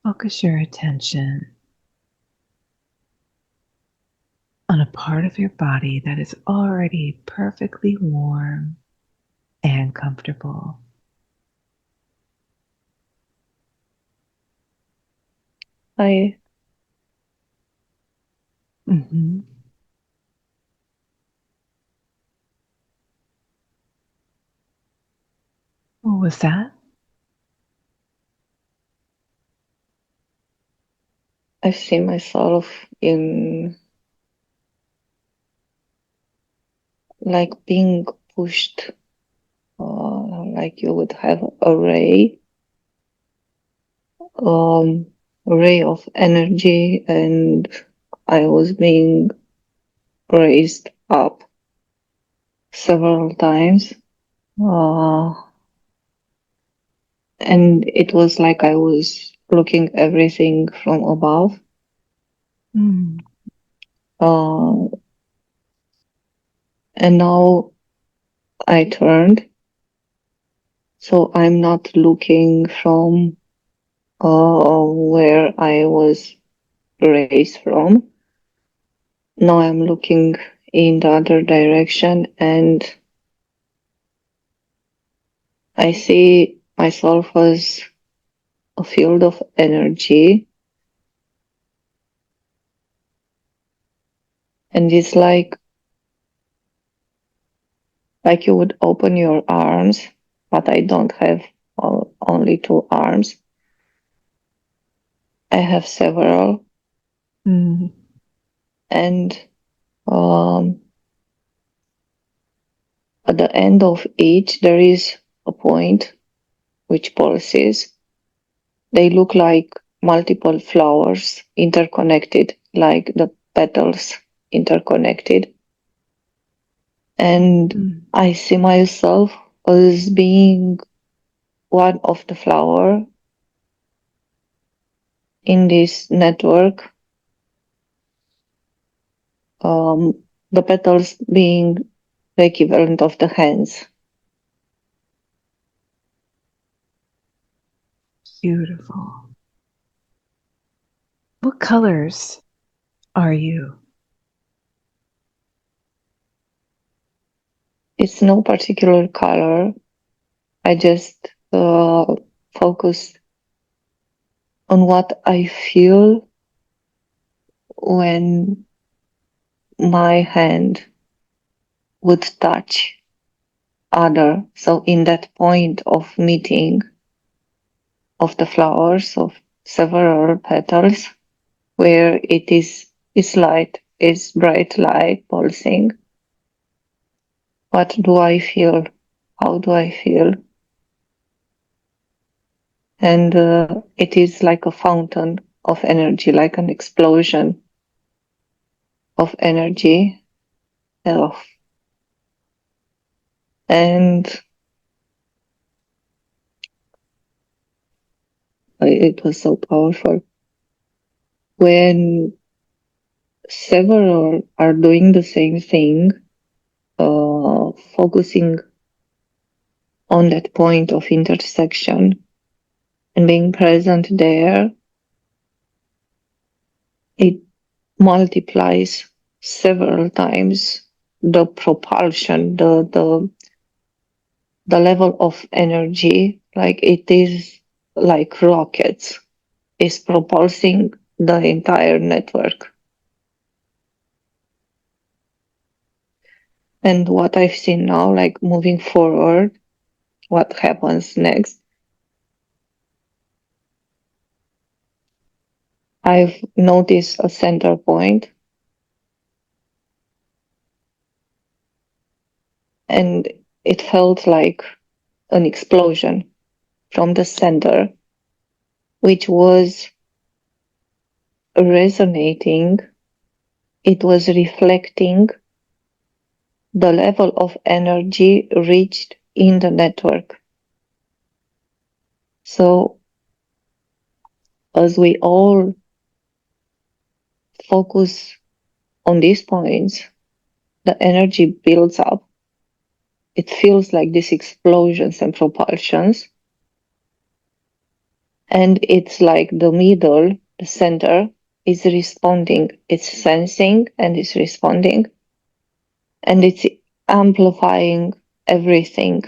Focus your attention on a part of your body that is already perfectly warm and comfortable. I Mm-hmm. What was that? I see myself in like being pushed, like you would have um, ray of energy, and I was being raised up several times. Uh, and it was like I was looking everything from above. Mm. Uh, and now I turned, so I'm not looking from where I was raised from. Now I'm looking in the other direction, and I see myself as a field of energy. And it's like you would open your arms, but I don't have only two arms. I have several, Mm. and um, at the end of each there is a point which pulses. They look like multiple flowers interconnected, like the petals interconnected. And Mm. I see myself as being one of the flower in this network, the petals being the equivalent of the hands. Beautiful. What colors are you? It's no particular color. I just focus on what I feel when my hand would touch other. So in that point of meeting of the flowers of several petals, where is light, is bright light pulsing. What do I feel? How do I feel? And it is like a fountain of energy, like an explosion of energy. Uh, and it was so powerful. When several are doing the same thing, focusing on that point of intersection and being present there, it multiplies several times the propulsion, the level of energy, like it is like rockets, is propulsing the entire network. And what I've seen now, like moving forward, what happens next, I've noticed a center point, and it felt like an explosion from the center, which was resonating. It was reflecting the level of energy reached in the network. So as we all focus on these points, the energy builds up. It feels like these explosions and propulsions. And it's like the middle, the center, is responding. It's sensing and it's responding. And it's amplifying everything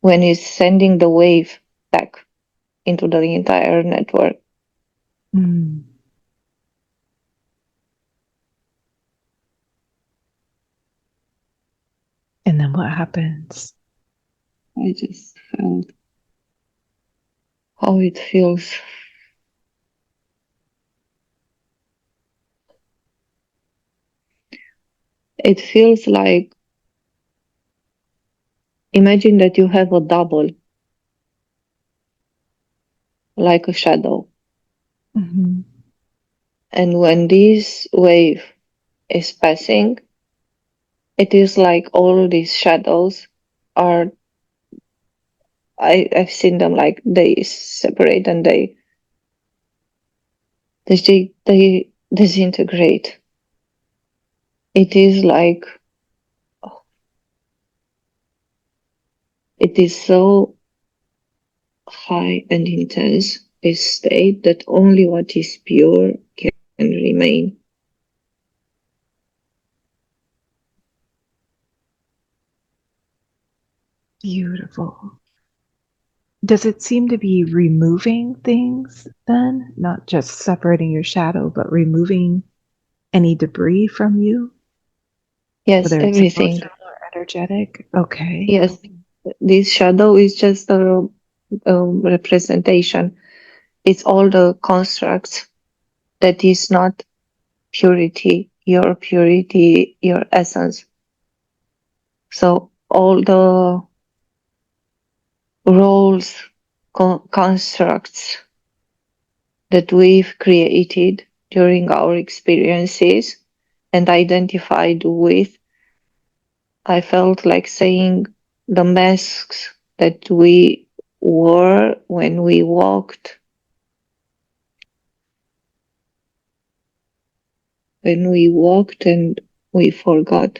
when it's sending the wave back into the entire network. Mm. And then what happens? I just felt how it feels. It feels like, imagine that you have a double, like a shadow. Mm-hmm. And when this wave is passing, it is like all these shadows are, I've seen them like they separate and they disintegrate. It is like, it is so high and intense a state that only what is pure can remain. Beautiful. Does it seem to be removing things then? Not just separating your shadow, but removing any debris from you, Yes, whether it's everything. emotional or energetic? Okay. Yes, this shadow is just a representation. It's all the constructs that is not purity, your essence. So all the roles, constructs that we've created during our experiences and identified with, I felt like saying the masks that we wore when we walked, and we forgot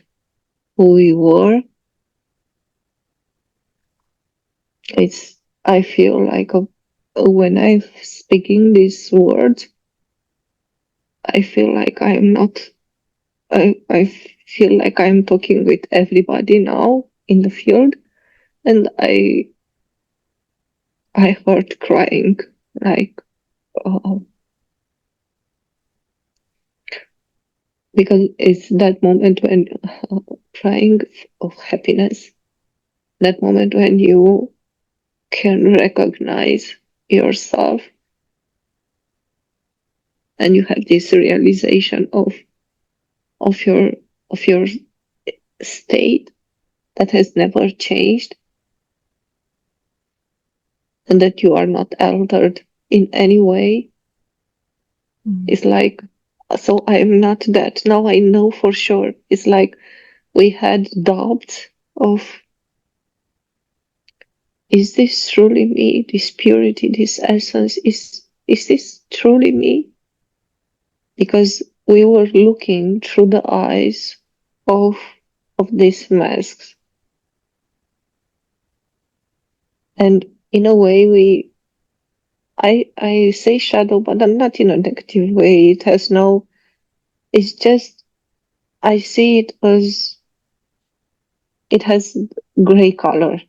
who we were. It's, I feel like when I'm speaking these words, I feel like I'm not, I feel like I'm talking with everybody now in the field, and I heard crying, like, uh, because it's that moment when crying of happiness, that moment when you can recognize yourself and you have this realization of your of your state that has never changed, and that you are not altered in any way. Mm. It's like, so I'm not that. Now I know for sure. It's like we had doubts of, is this truly me? This purity, this essence, is this truly me? Because we were looking through the eyes of these masks. And in a way I say shadow, but I'm not in a negative way. It has no, it's just, I see it as, it has gray color.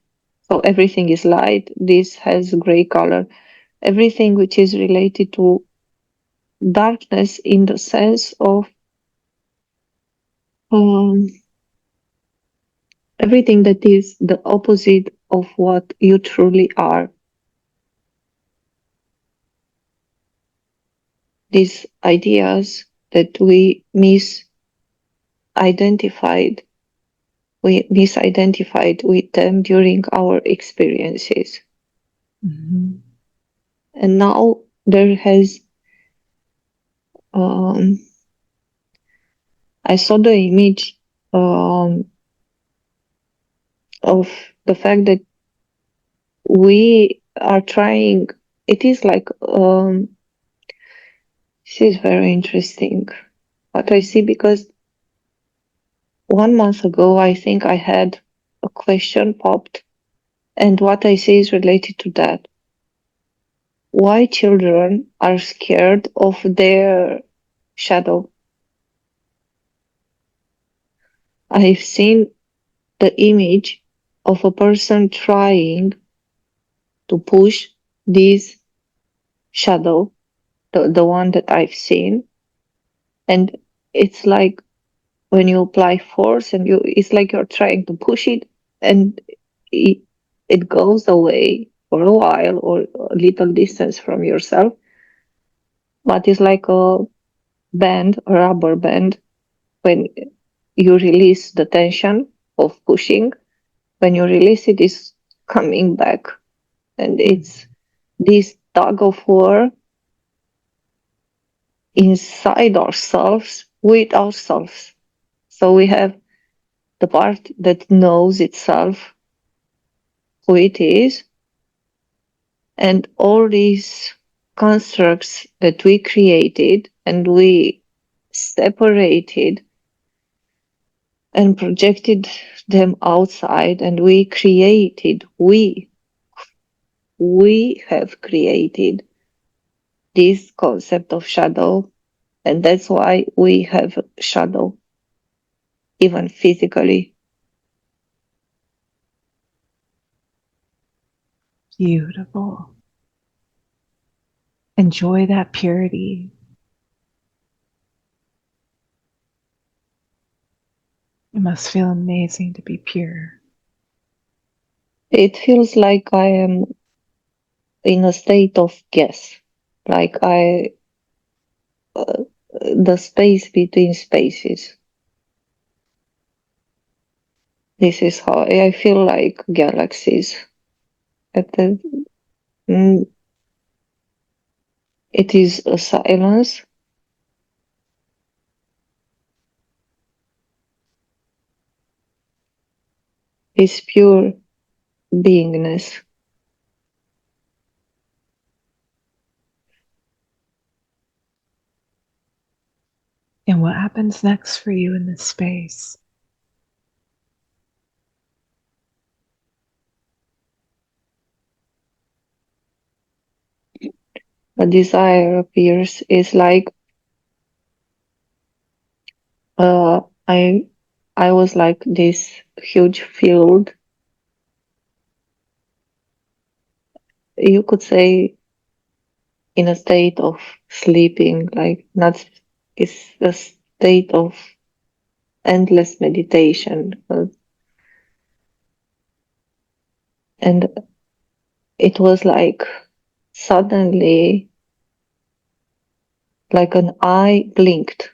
So everything is light. This has gray color. Everything which is related to darkness in the sense of um, everything that is the opposite of what you truly are. These ideas that we misidentified with them during our experiences. Mm-hmm. And now there has, um, I saw the image of the fact that we are trying, it is like, this is very interesting what I see, because 1 month ago, I think I had a question popped, and what I see is related to that. why children are scared of their shadow. I've seen the image of a person trying to push this shadow, the one that I've seen, and it's like when you apply force and it's like you're trying to push it and it goes away for a while or a little distance from yourself, but it's like a band, a rubber band. When you release the tension of pushing, when you release it, is coming back, and it's this tug of war inside ourselves with ourselves. So we have the part that knows itself, who it is, and all these constructs that we created and we separated and projected them outside, and we have created this concept of shadow, and that's why we have shadow, even physically. Beautiful. Enjoy that purity. It must feel amazing to be pure. It feels like I am in a state of guess, like the space between spaces. This is how I feel like galaxies. It is a silence. It's pure beingness. And what happens next for you in this space? A desire appears. Is like I was like this huge field. You could say in a state of sleeping, like not. It's a state of endless meditation, and it was like suddenly, like an eye blinked.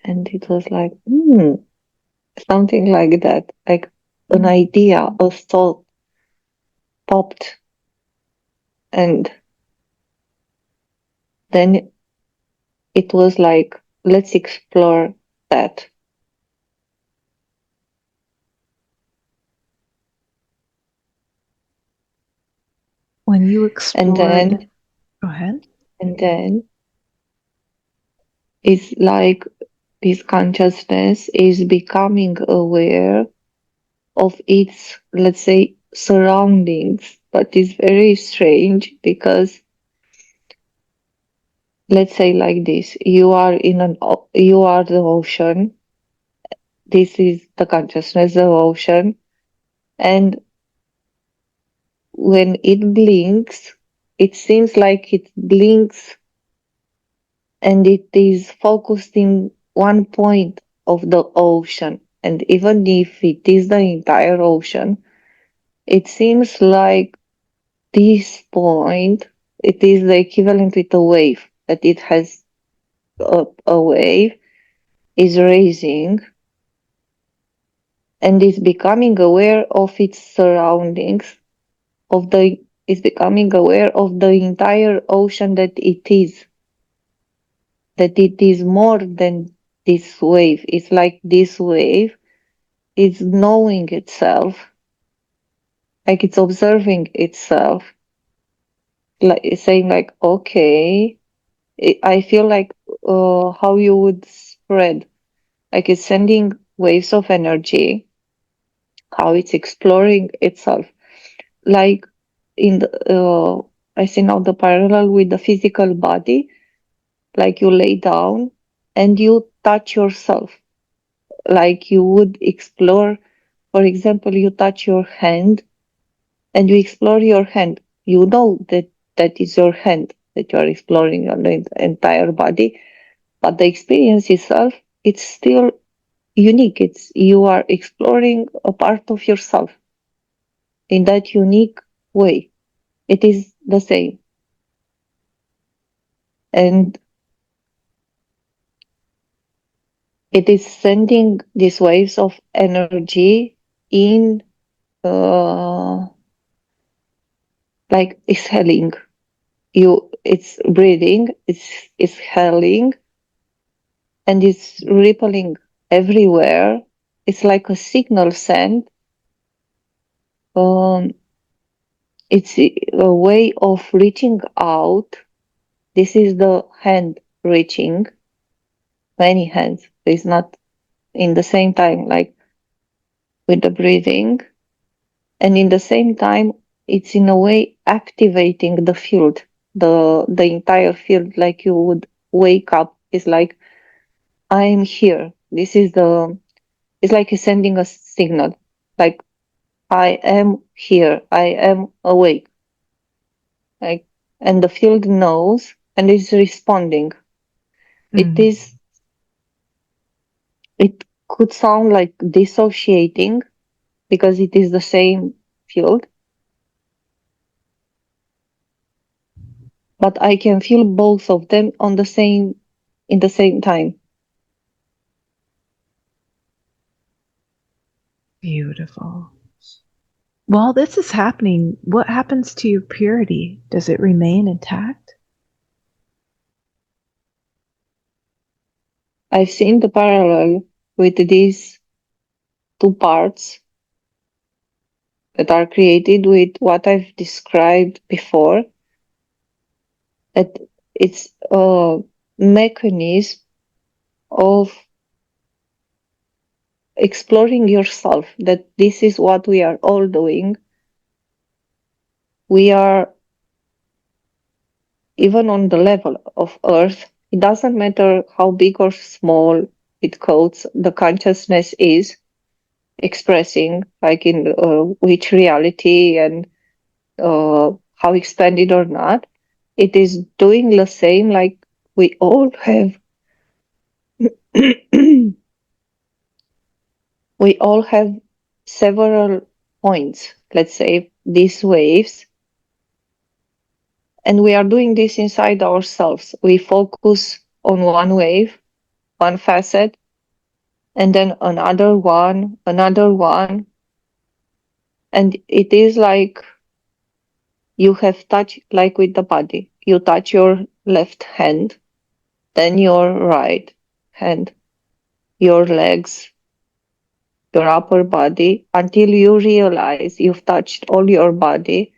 And it was like, something like that, like an idea, a thought popped. And then it was like, let's explore that. When you explored, go ahead. And then it's like this consciousness is becoming aware of its, let's say, surroundings. But it's very strange because, let's say like this, you are you are the ocean. This is the consciousness of ocean. And when it blinks, it seems like it blinks and it is focused in one point of the ocean. And even if it is the entire ocean, it seems like this point, it is the equivalent with a wave, that it has a wave is raising and is becoming aware of its surroundings, is becoming aware of the entire ocean, that it is more than this wave. It's like this wave is knowing itself, like it's observing itself, like it's saying like, okay, I feel like how you would spread, like it's sending waves of energy how it's exploring itself. Like in the, I see now the parallel with the physical body, like you lay down and you touch yourself, like you would explore. For example, you touch your hand and you explore your hand. You know that that is your hand, that you are exploring on the entire body, but the experience itself, it's still unique. It's you are exploring a part of yourself in that unique way. It is the same. And it is sending these waves of energy in like exhaling. It's breathing, it's exhaling, and it's rippling everywhere. It's like a signal sent. Um, it's a way of reaching out. This is the hand reaching, many hands. It's not in the same time, like with the breathing. And in the same time, it's in a way activating the field, the entire field, like you would wake up. It's like, I'm here. It's like you're sending a signal, like, I am here. I am awake. Like, and the field knows and is responding. Mm. It could sound like dissociating because it is the same field, but I can feel both of them in the same time. Beautiful. While this is happening, what happens to your purity? Does it remain intact? I've seen the parallel with these two parts that are created with what I've described before. That it's a mechanism of exploring yourself, that this is what we are all doing. We are, even on the level of Earth, it doesn't matter how big or small it codes the consciousness is expressing, like in which reality and how expanded or not, it is doing the same. Like we all have we all have several points, let's say these waves, and we are doing this inside ourselves. We focus on one wave, one facet, and then another one, and it is like you have touched, like with the body, you touch your left hand, then your right hand, your legs, your upper body, until you realize you've touched all your body,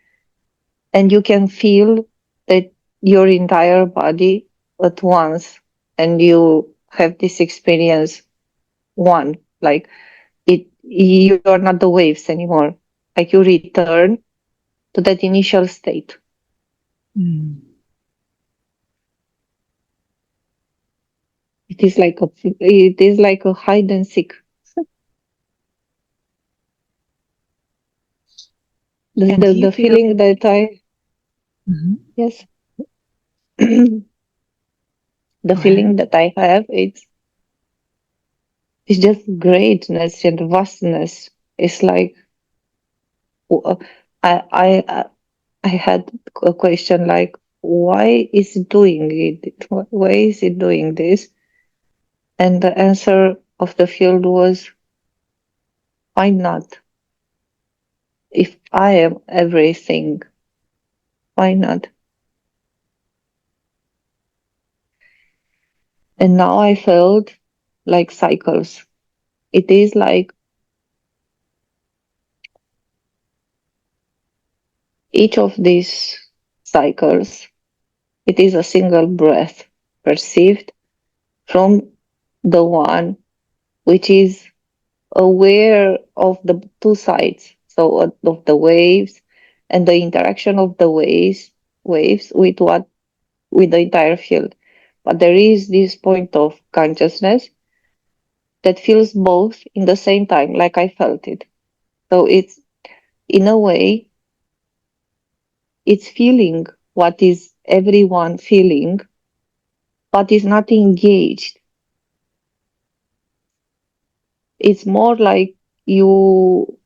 and you can feel that your entire body at once, and you have this experience one, like you're not the waves anymore, like you return to that initial state. Mm. It is like a hide and seek. And do you The feel? feeling that Mhm. yes, the Go feeling ahead. that I have, it's just greatness and vastness. It's like uh, I I had a question like, why is it doing it? Why is it doing this? And the answer of the field was, why not? If I am everything, why not? And now I felt like cycles. It is like each of these cycles, it is a single breath perceived from the one which is aware of the two sides, so of the waves and the interaction of the waves with the entire field. But there is this point of consciousness that feels both in the same time, like I felt it. So it's, in a way, it's feeling what is everyone feeling, but is not engaged. It's more like it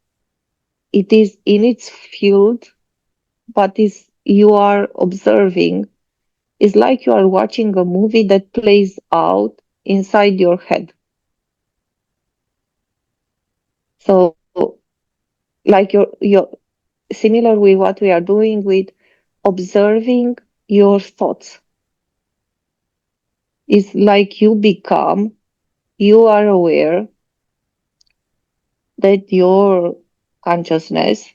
is in its field, but you are observing. It's like you are watching a movie that plays out inside your head. So, like you're similar with what we are doing with observing your thoughts. It's like you are aware that your consciousness,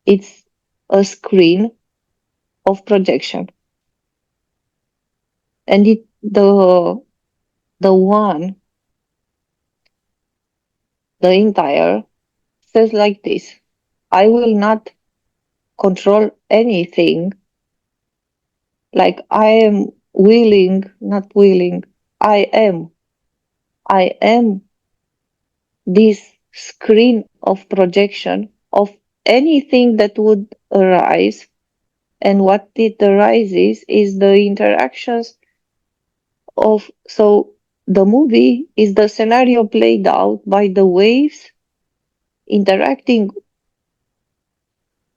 it's a screen of projection. And the one, the entire, says like this: I will not control anything. Like I am willing, not willing, I am. I am this screen of projection of anything that would arise. And what it arises is the interactions of, so the movie is the scenario played out by the waves interacting.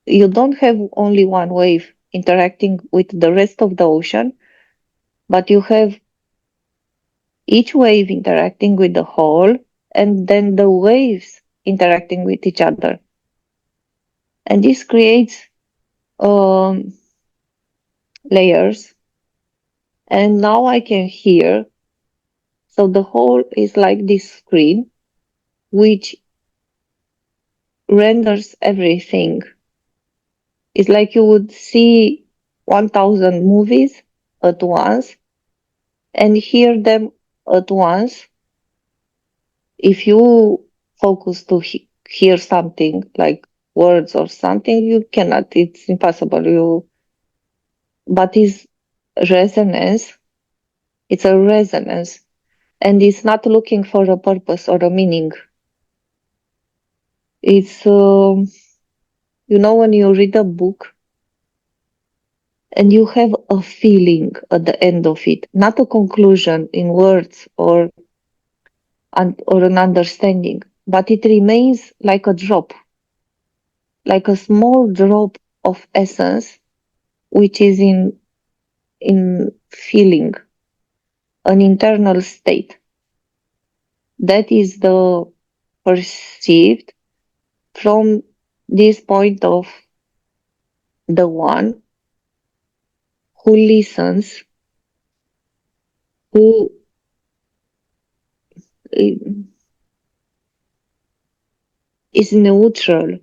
You don't have only one wave interacting with the rest of the ocean, but you have each wave interacting with the whole, and then the waves interacting with each other. And this creates layers. And now I can hear. So the whole is like this screen, which renders everything. It's like you would see 1,000 movies at once and hear them at once. If you focus to hear something like words or something, you cannot. It's impossible. But it's resonance. It's a resonance, and it's not looking for a purpose or a meaning. It's when you read a book and you have a feeling at the end of it, not a conclusion in words or an understanding, but it remains like a drop, like a small drop of essence, which is in feeling, an internal state. That is the perceived from this point of the one who listens, who is neutral.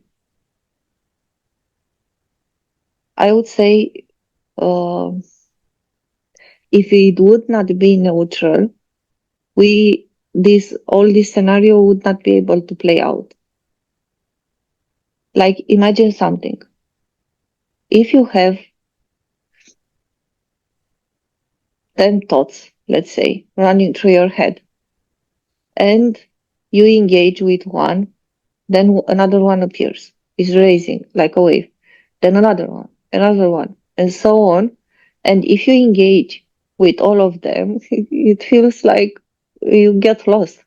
I would say if it would not be neutral, all this scenario would not be able to play out. Like imagine something. If you have 10 thoughts, let's say, running through your head, and you engage with one, then another one appears, is raising like a wave, then another one, and so on. And if you engage with all of them, it feels like you get lost.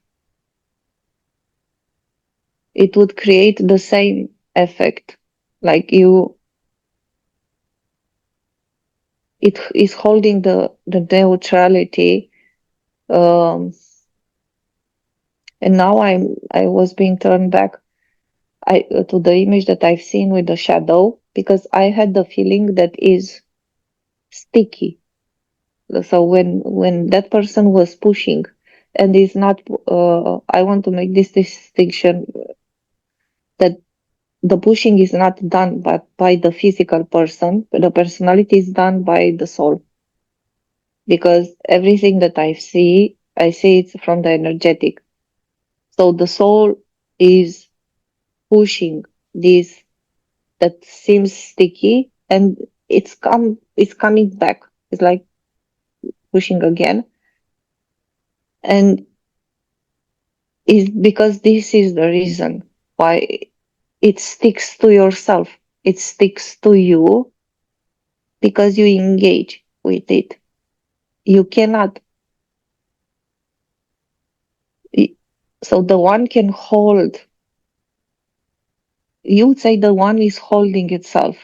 It would create the same effect, like it is holding the neutrality. And now I was being turned back to the image that I've seen with the shadow, because I had the feeling that is sticky. So when that person was pushing, and is not, I want to make this distinction that the pushing is not done by the physical person, but the personality is done by the soul. Because everything that I see it from the energetic. So the soul is pushing this that seems sticky, and it's coming back. It's like pushing again. And is because this is the reason why it sticks to yourself. It sticks to you because you engage with it. You cannot. So the one can hold. You would say the one is holding itself.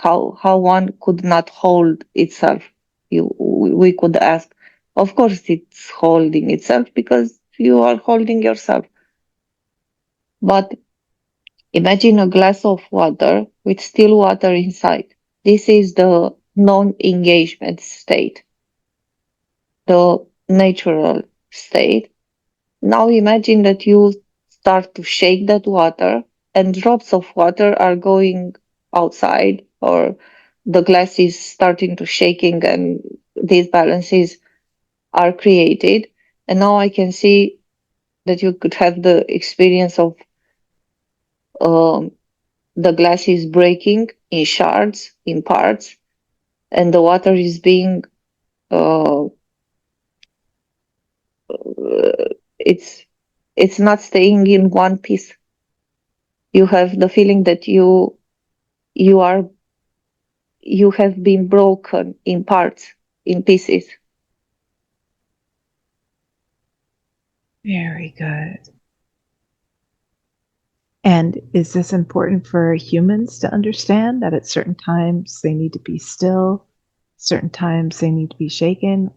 How one could not hold itself? We could ask. Of course, it's holding itself because you are holding yourself. But imagine a glass of water with still water inside. This is the non-engagement state, the natural state. Now imagine that you start to shake that water and drops of water are going outside, or the glass is starting to shaking and these balances are created. And now I can see that you could have the experience of um, the glass is breaking in shards, in parts, and the water is being uh, it's not staying in one piece. You have the feeling that you are you have been broken in parts, in pieces. Very good. And is this important for humans to understand that at certain times they need to be still, certain times they need to be shaken?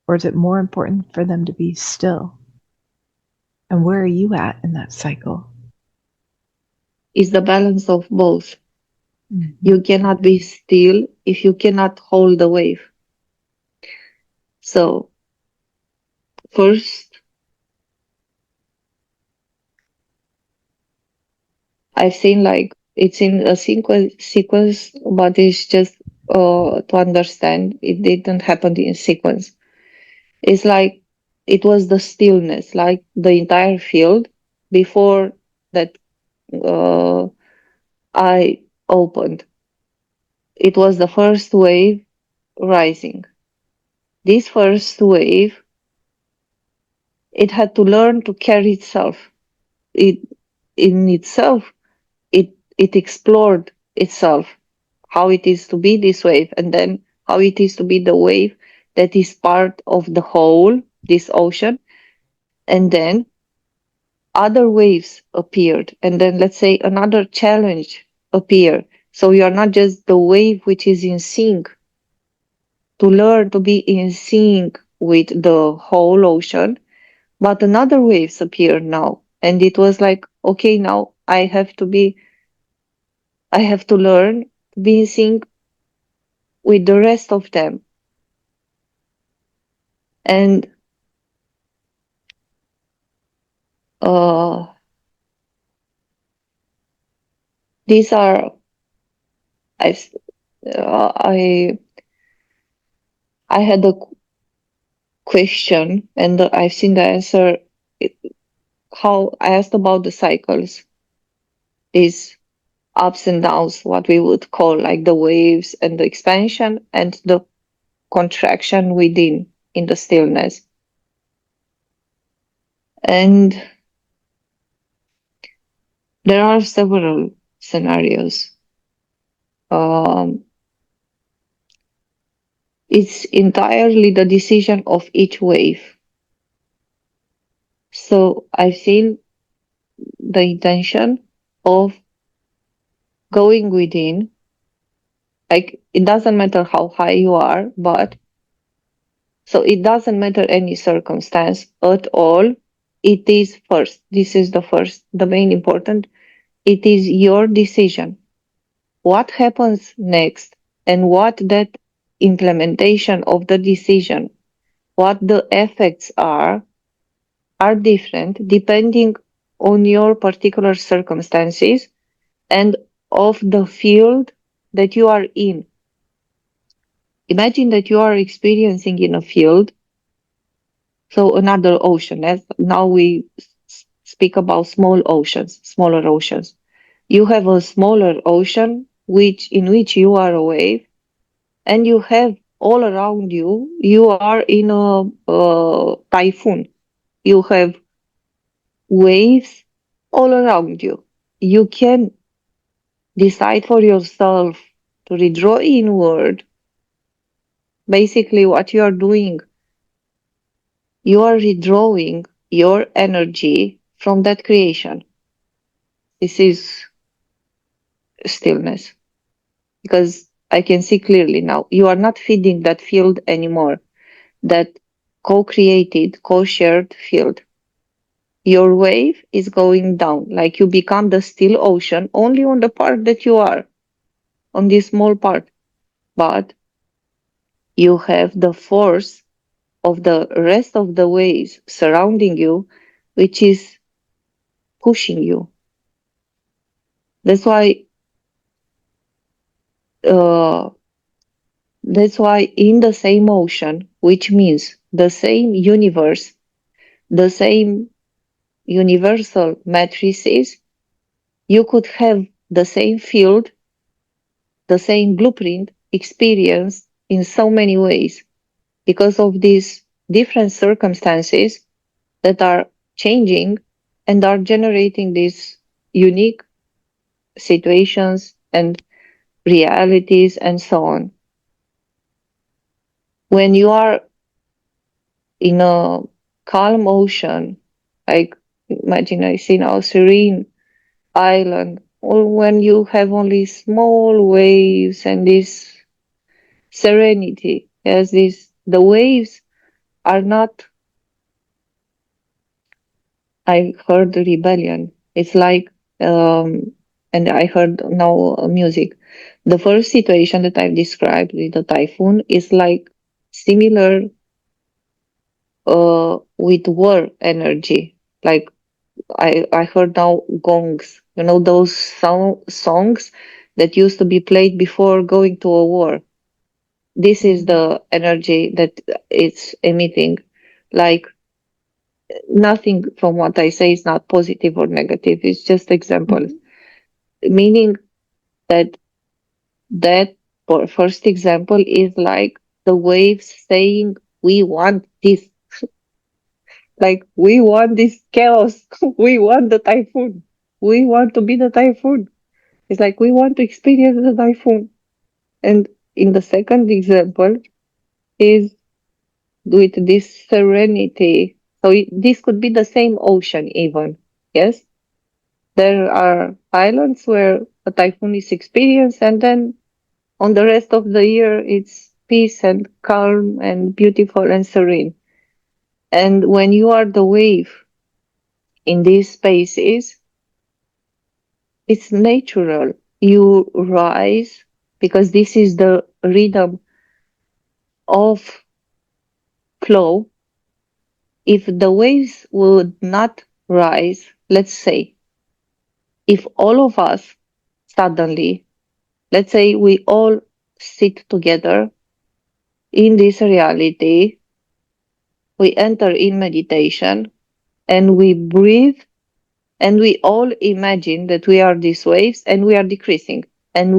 Or is it more important for them to be still? And where are you at in that cycle? It's the balance of both. Mm-hmm. You cannot be still if you cannot hold the wave. So, first, I've seen like it's in a sequence, but it's just to understand it didn't happen in sequence. It's like it was the stillness, like the entire field before that I opened. It was the first wave rising. This first wave, it had to learn to carry itself. It in itself, it explored itself, how it is to be this wave, and then how it is to be the wave that is part of the whole, this ocean. And then other waves appeared, and then let's say another challenge appeared. So you are not just the wave which is in sync. To learn to be in sync with the whole ocean, but another waves appeared now, and it was like, okay, now I have to learn to be in sync with the rest of them. And these are I I I had a question, and I've seen the answer. How I asked about the cycles, these ups and downs, what we would call like the waves and the expansion and the contraction within in the stillness. And there are several scenarios. It's entirely the decision of each wave. So I've seen the intention of going within, like it doesn't matter how high you are, but so it doesn't matter any circumstance at all. It is first. This is the main important. It is your decision. What happens next and what that implementation of the decision, what the effects are different depending on your particular circumstances and of the field that you are in. Imagine that you are experiencing in a field, so another ocean. As now we speak about smaller oceans. You have a smaller ocean in which you are a wave, and you have all around you, you are in a typhoon. You have waves all around you. You can decide for yourself to withdraw inward. Basically, what you are doing, you are withdrawing your energy from that creation. This is stillness. Because I can see clearly now, you are not feeding that field anymore, that co-created, co-shared field. Your wave is going down, like you become the still ocean only on the part that you are, on this small part. But you have the force of the rest of the waves surrounding you, which is pushing you. That's why uh, in the same ocean, which means the same universe, the same universal matrices, you could have the same field, the same blueprint experienced in so many ways because of these different circumstances that are changing and are generating these unique situations and realities and so on. When you are in a calm ocean, like imagine I see now serene island, or when you have only small waves and this serenity, yes, the waves are not, I heard rebellion. It's like, and I heard now music. The first situation that I've described with the typhoon is like similar with war energy. Like I heard now gongs, those songs that used to be played before going to a war. This is the energy that it's emitting. Like nothing from what I say is not positive or negative. It's just examples. Meaning that first example is like the waves saying, we want this. Like, we want this chaos. We want the typhoon. We want to be the typhoon. It's like we want to experience the typhoon. And in the second example is with this serenity. So this could be the same ocean even. Yes? There are islands where a typhoon is experienced, and then on the rest of the year it's peace and calm and beautiful and serene. And when you are the wave in these spaces, it's natural. You rise because this is the rhythm of flow. If the waves would not rise, let's say, if all of us suddenly, let's say we all sit together in this reality, we enter in meditation and we breathe and we all imagine that we are these waves and we are decreasing. And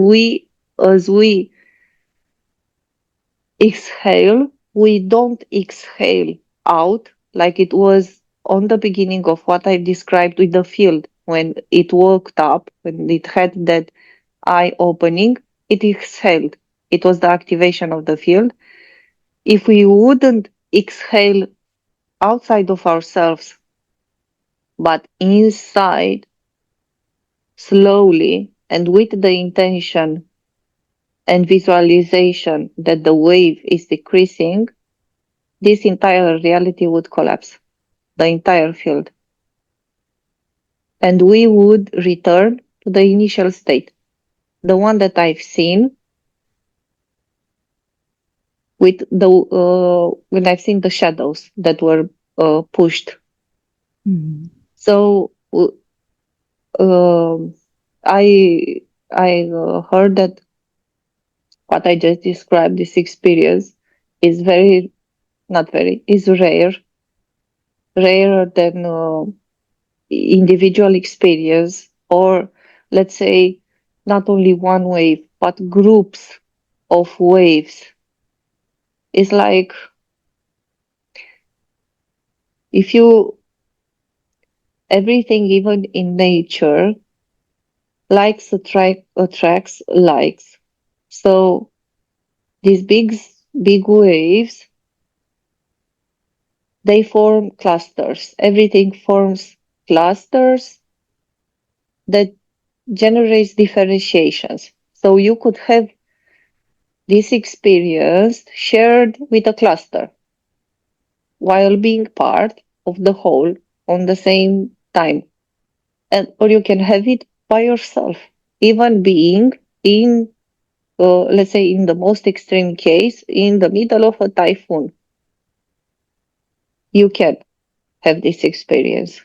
as we exhale, we don't exhale out like it was on the beginning of what I described with the field. When it woke up, when it had that eye opening, it exhaled. It was the activation of the field. If we wouldn't exhale outside of ourselves, but inside, slowly, and with the intention and visualization that the wave is decreasing, this entire reality would collapse, the entire field. And we would return to the initial state, the one that I've seen with when I've seen the shadows that were pushed. Mm-hmm. So I heard that what I just described, this experience, is is rare, rarer than individual experience, or let's say not only one wave, but groups of waves. It's like if you, everything, even in nature, likes attracts likes. So these big waves, they form clusters. Everything forms clusters that generates differentiations. So you could have this experience shared with a cluster while being part of the whole on the same time. And or you can have it by yourself, even being in let's say in the most extreme case, in the middle of a typhoon, you can have this experience.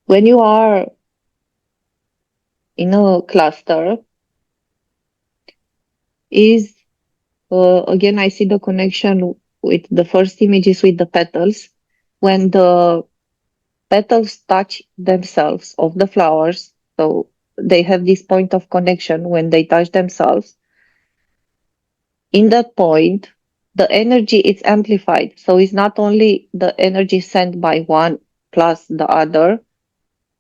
When you are in a cluster, is again, I see the connection with the first images with the petals. When the petals touch themselves of the flowers, so they have this point of connection when they touch themselves. In that point, the energy is amplified. So it's not only the energy sent by one plus the other,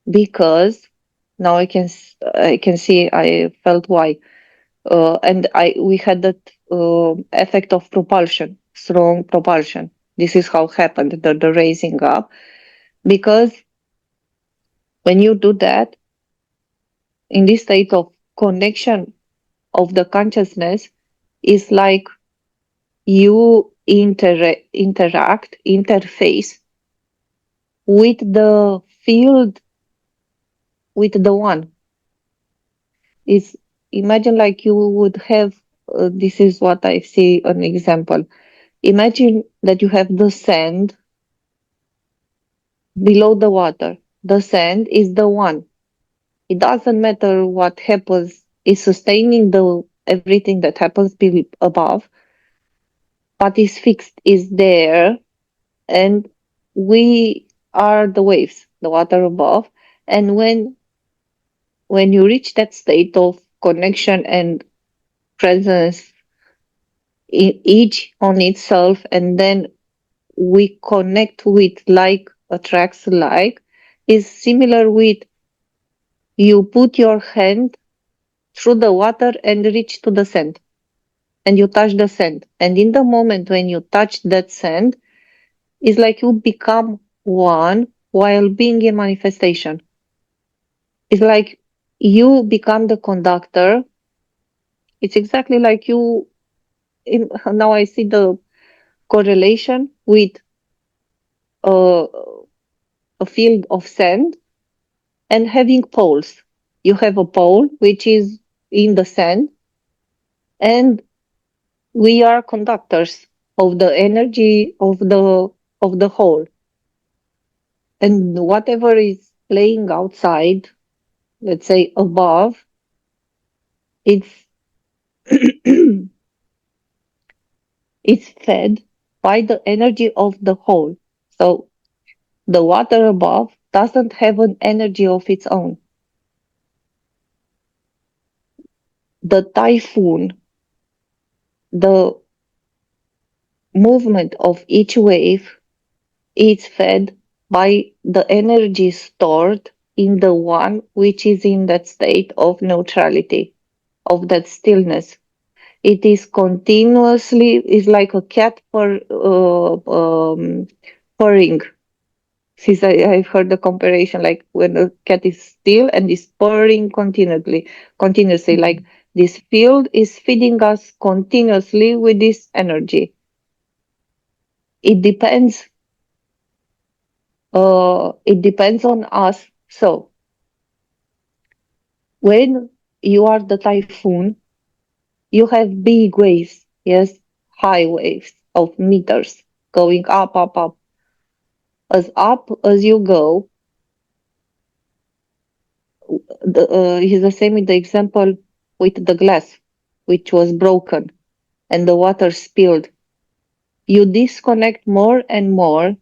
because now I can see, I felt why. And we had that effect of propulsion, strong propulsion. This is how happened, the raising up. Because when you do that, in this state of connection of the consciousness, is like you interface with the field, with the one. Is imagine like you would have, this is what I see an example. Imagine that you have the sand below the water. The sand is the one. It doesn't matter what happens, it's sustaining the everything that happens above, but is fixed, is there, and we are the waves, the water above. And when you reach that state of connection and presence in each on itself, and then we connect with like attracts like, is similar with you put your hand through the water and reach to the sand, and you touch the sand, and in the moment when you touch that sand, it's like you become one while being in manifestation. It's like you become the conductor. It's exactly like you, now I see the correlation with uh, a field of sand and having poles. You have a pole which is in the sand, and we are conductors of the energy of the whole. And whatever is playing outside, let's say above, it's it's fed by the energy of the whole. So the water above doesn't have an energy of its own. The typhoon, the movement of each wave, is fed by the energy stored in the one which is in that state of neutrality, of that stillness. It is continuously, is like a cat purring. Since I've heard the comparison, like when a cat is still and is purring continuously, like this field is feeding us continuously with this energy. It depends. It depends on us. So when you are the typhoon, you have big waves, yes, high waves of meters going up, up, up as you go. Is the same with the example with the glass, which was broken and the water spilled. You disconnect more and more.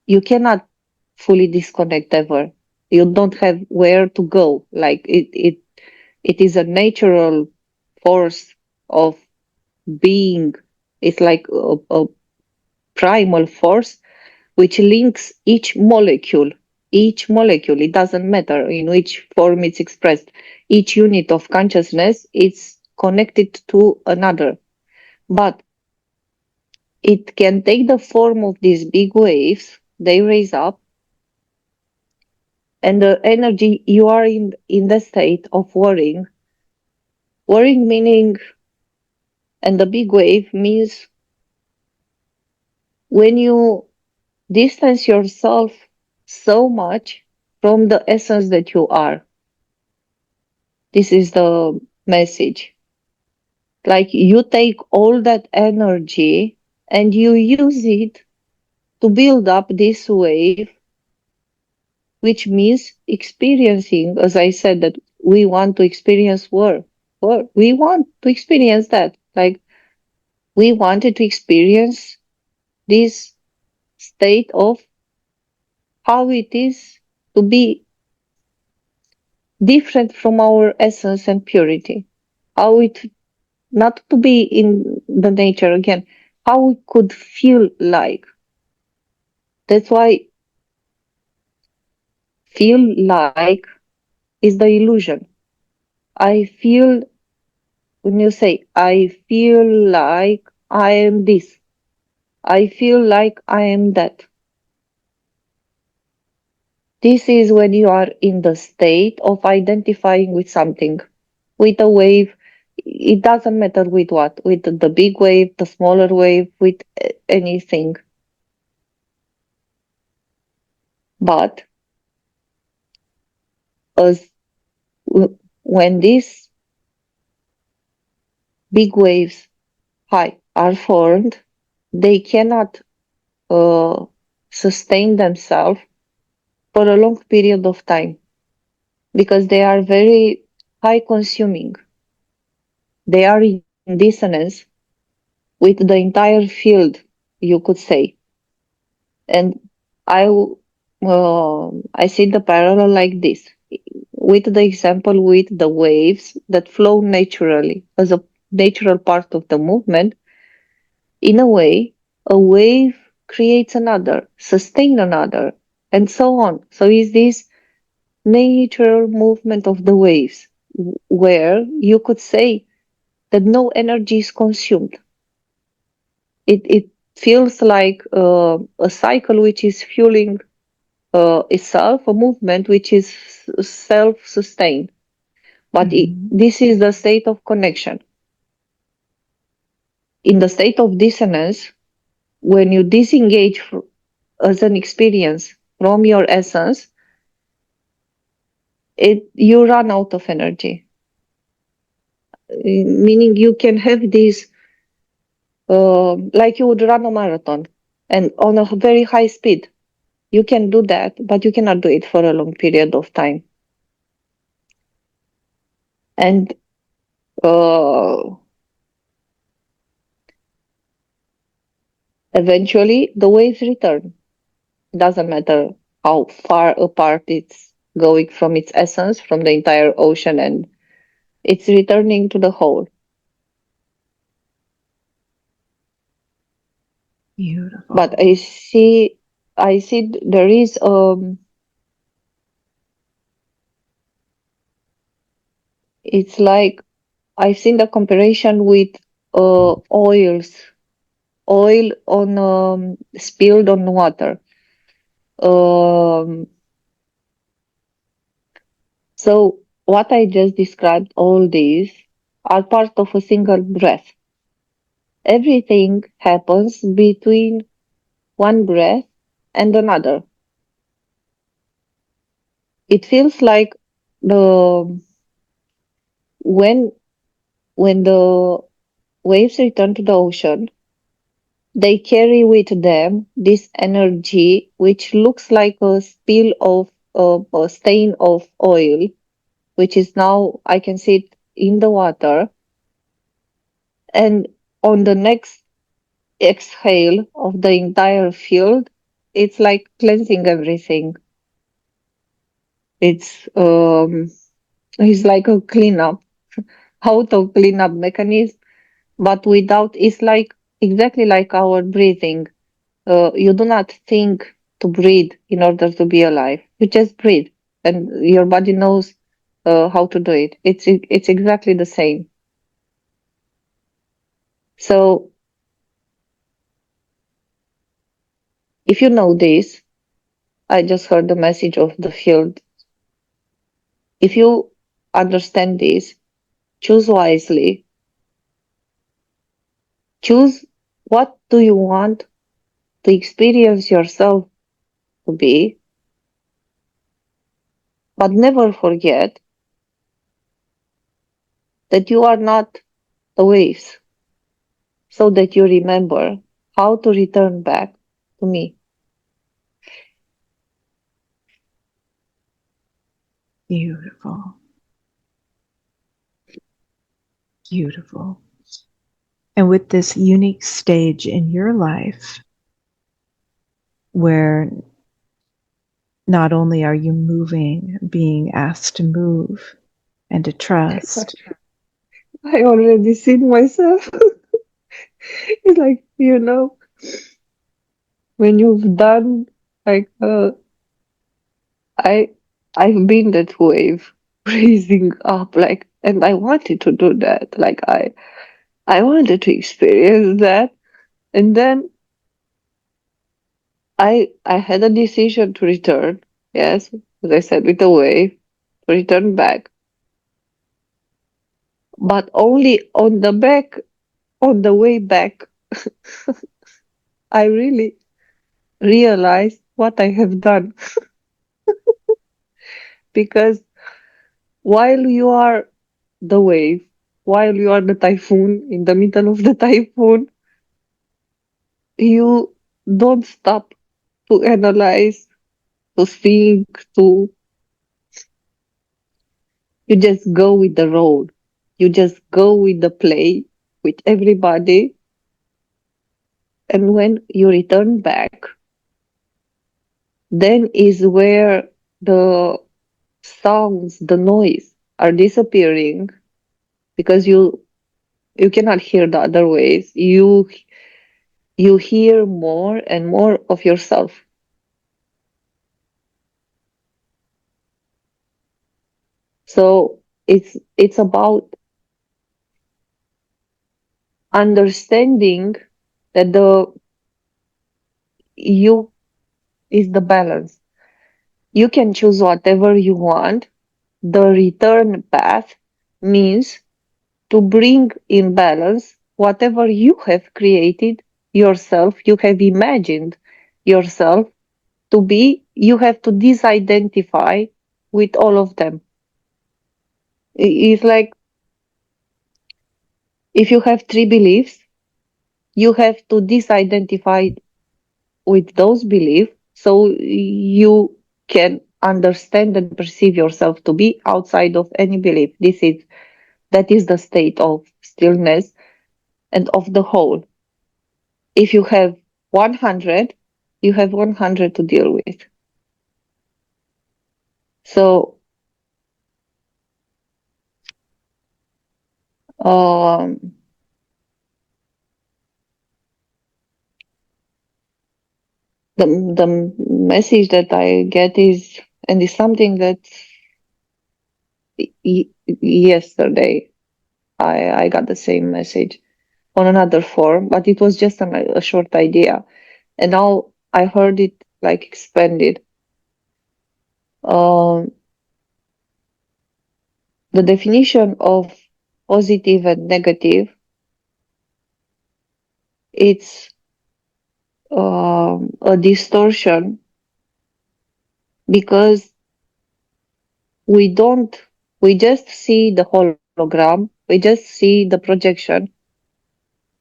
you cannot fully disconnect ever. You don't have where to go. Like it is a natural force of being. It's like a primal force which links each molecule. Each molecule, it doesn't matter in which form it's expressed. Each unit of consciousness is connected to another. But it can take the form of these big waves. They raise up, and the energy, you are in the state of worrying. Worrying meaning, and the big wave means when you distance yourself so much from the essence that you are. This is the message. Like you take all that energy and you use it to build up this wave, which means experiencing, as I said, that we want to experience war. We want to experience that. Like we wanted to experience this state of how it is to be different from our essence and purity. How it, not to be in the nature again, how we could feel like. That's why feel like is the illusion. I feel, when you say, I feel like I am this, I feel like I am that. This is when you are in the state of identifying with something, with a wave. It doesn't matter with what, with the big wave, the smaller wave, with anything. But as when these big waves high are formed, they cannot sustain themselves for a long period of time because they are very high consuming. They are in dissonance with the entire field, you could say. And I see the parallel like this, with the example with the waves that flow naturally as a natural part of the movement. In a way, a wave creates another, sustain another, and so on. So is this natural movement of the waves where you could say that no energy is consumed. It feels like a cycle which is fueling itself, a movement which is self-sustained. But this is the state of connection. In the state of dissonance, when you disengage as an experience from your essence, you run out of energy. Meaning you can have this, like you would run a marathon and on a very high speed. You can do that, but you cannot do it for a long period of time. And eventually the waves return. Doesn't matter how far apart it's going from its essence, from the entire ocean, and it's returning to the whole. Beautiful. But I see there is it's like I've seen the comparison with oils, oil on spilled on water. So what I just described, all these are part of a single breath. Everything happens between one breath and another. It feels like when the waves return to the ocean, they carry with them this energy which looks like a spill of a stain of oil, which is now I can see it in the water. And on the next exhale of the entire field, it's like cleansing everything. It's like a cleanup, auto cleanup mechanism, but without, it's like exactly like our breathing. You do not think to breathe in order to be alive. You just breathe, and your body knows how to do it. It's exactly the same. So if you know this, I just heard the message of the field. If you understand this, choose wisely. Choose what do you want to experience yourself to be, but never forget that you are not the waves, so that you remember how to return back to me. Beautiful. Beautiful. And with this unique stage in your life where not only are you moving, being asked to move and to trust. I already seen myself. It's like, when you've done, like, I, I've been that wave raising up, like, and I wanted to do that. Like, I wanted to experience that. And then I had a decision to return. Yes, as I said, with the wave, to return back. But only on the way back, I really realized what I have done. Because while you are the wave, while you are the typhoon, in the middle of the typhoon, you don't stop to analyze, to think, you just go with the road. You just go with the play, with everybody. And when you return back, then is where the sounds, the noise are disappearing, because you cannot hear the other ways. You hear more and more of yourself. So it's about understanding that the you is the balance. You can choose whatever you want. The return path means to bring in balance whatever you have created yourself, you have imagined yourself to be. You have to disidentify with all of them. It's like if you have three beliefs, you have to disidentify with those beliefs so you can understand and perceive yourself to be outside of any belief. That is the state of stillness and of the whole. If you have 100, you have 100 to deal with. So the message that I get is, and is something that yesterday I got the same message on another form, but it was just a short idea. And now I heard it like expanded. The definition of positive and negative, it's a distortion, because we don't, we just see the hologram, we just see the projection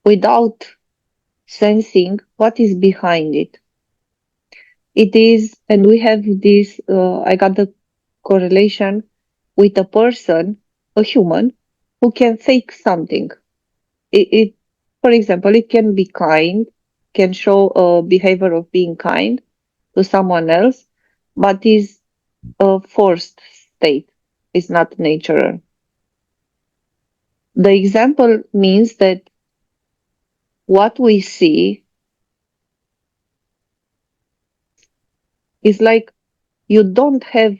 without sensing what is behind it. It is, and we have this, I got the correlation with a person, a human, who can fake something. For example, it can be kind, can show a behavior of being kind, to someone else, but is a forced state. It's not natural. The example means that what we see is like you don't have,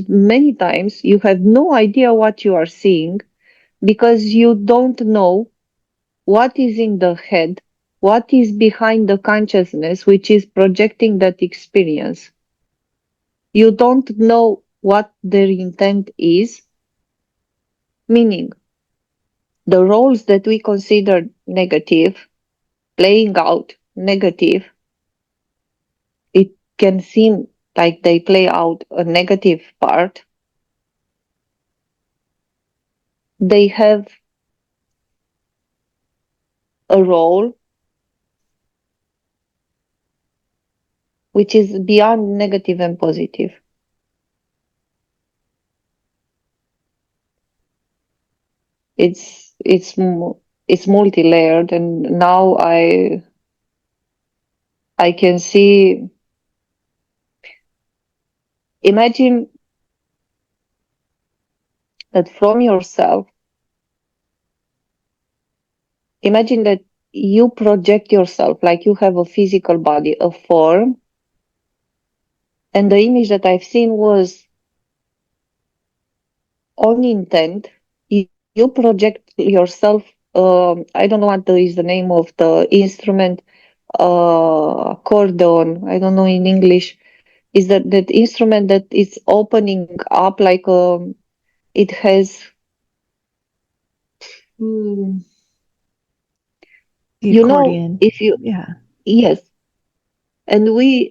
many times you have no idea what you are seeing because you don't know what is in the head, what is behind the consciousness which is projecting that experience. You don't know what their intent is, meaning the roles that we consider negative, playing out negative, it can seem like they play out a negative part. They have a role which is beyond negative and positive. It's multi-layered, and now I can see. Imagine that from yourself. Imagine that you project yourself like you have a physical body, a form, and the image that I've seen was on intent. You project yourself. I don't know what is the name of the instrument. Accordion. I don't know in English. Is that instrument that is opening up like it has. The You know, accordion. if you Yeah. yes, and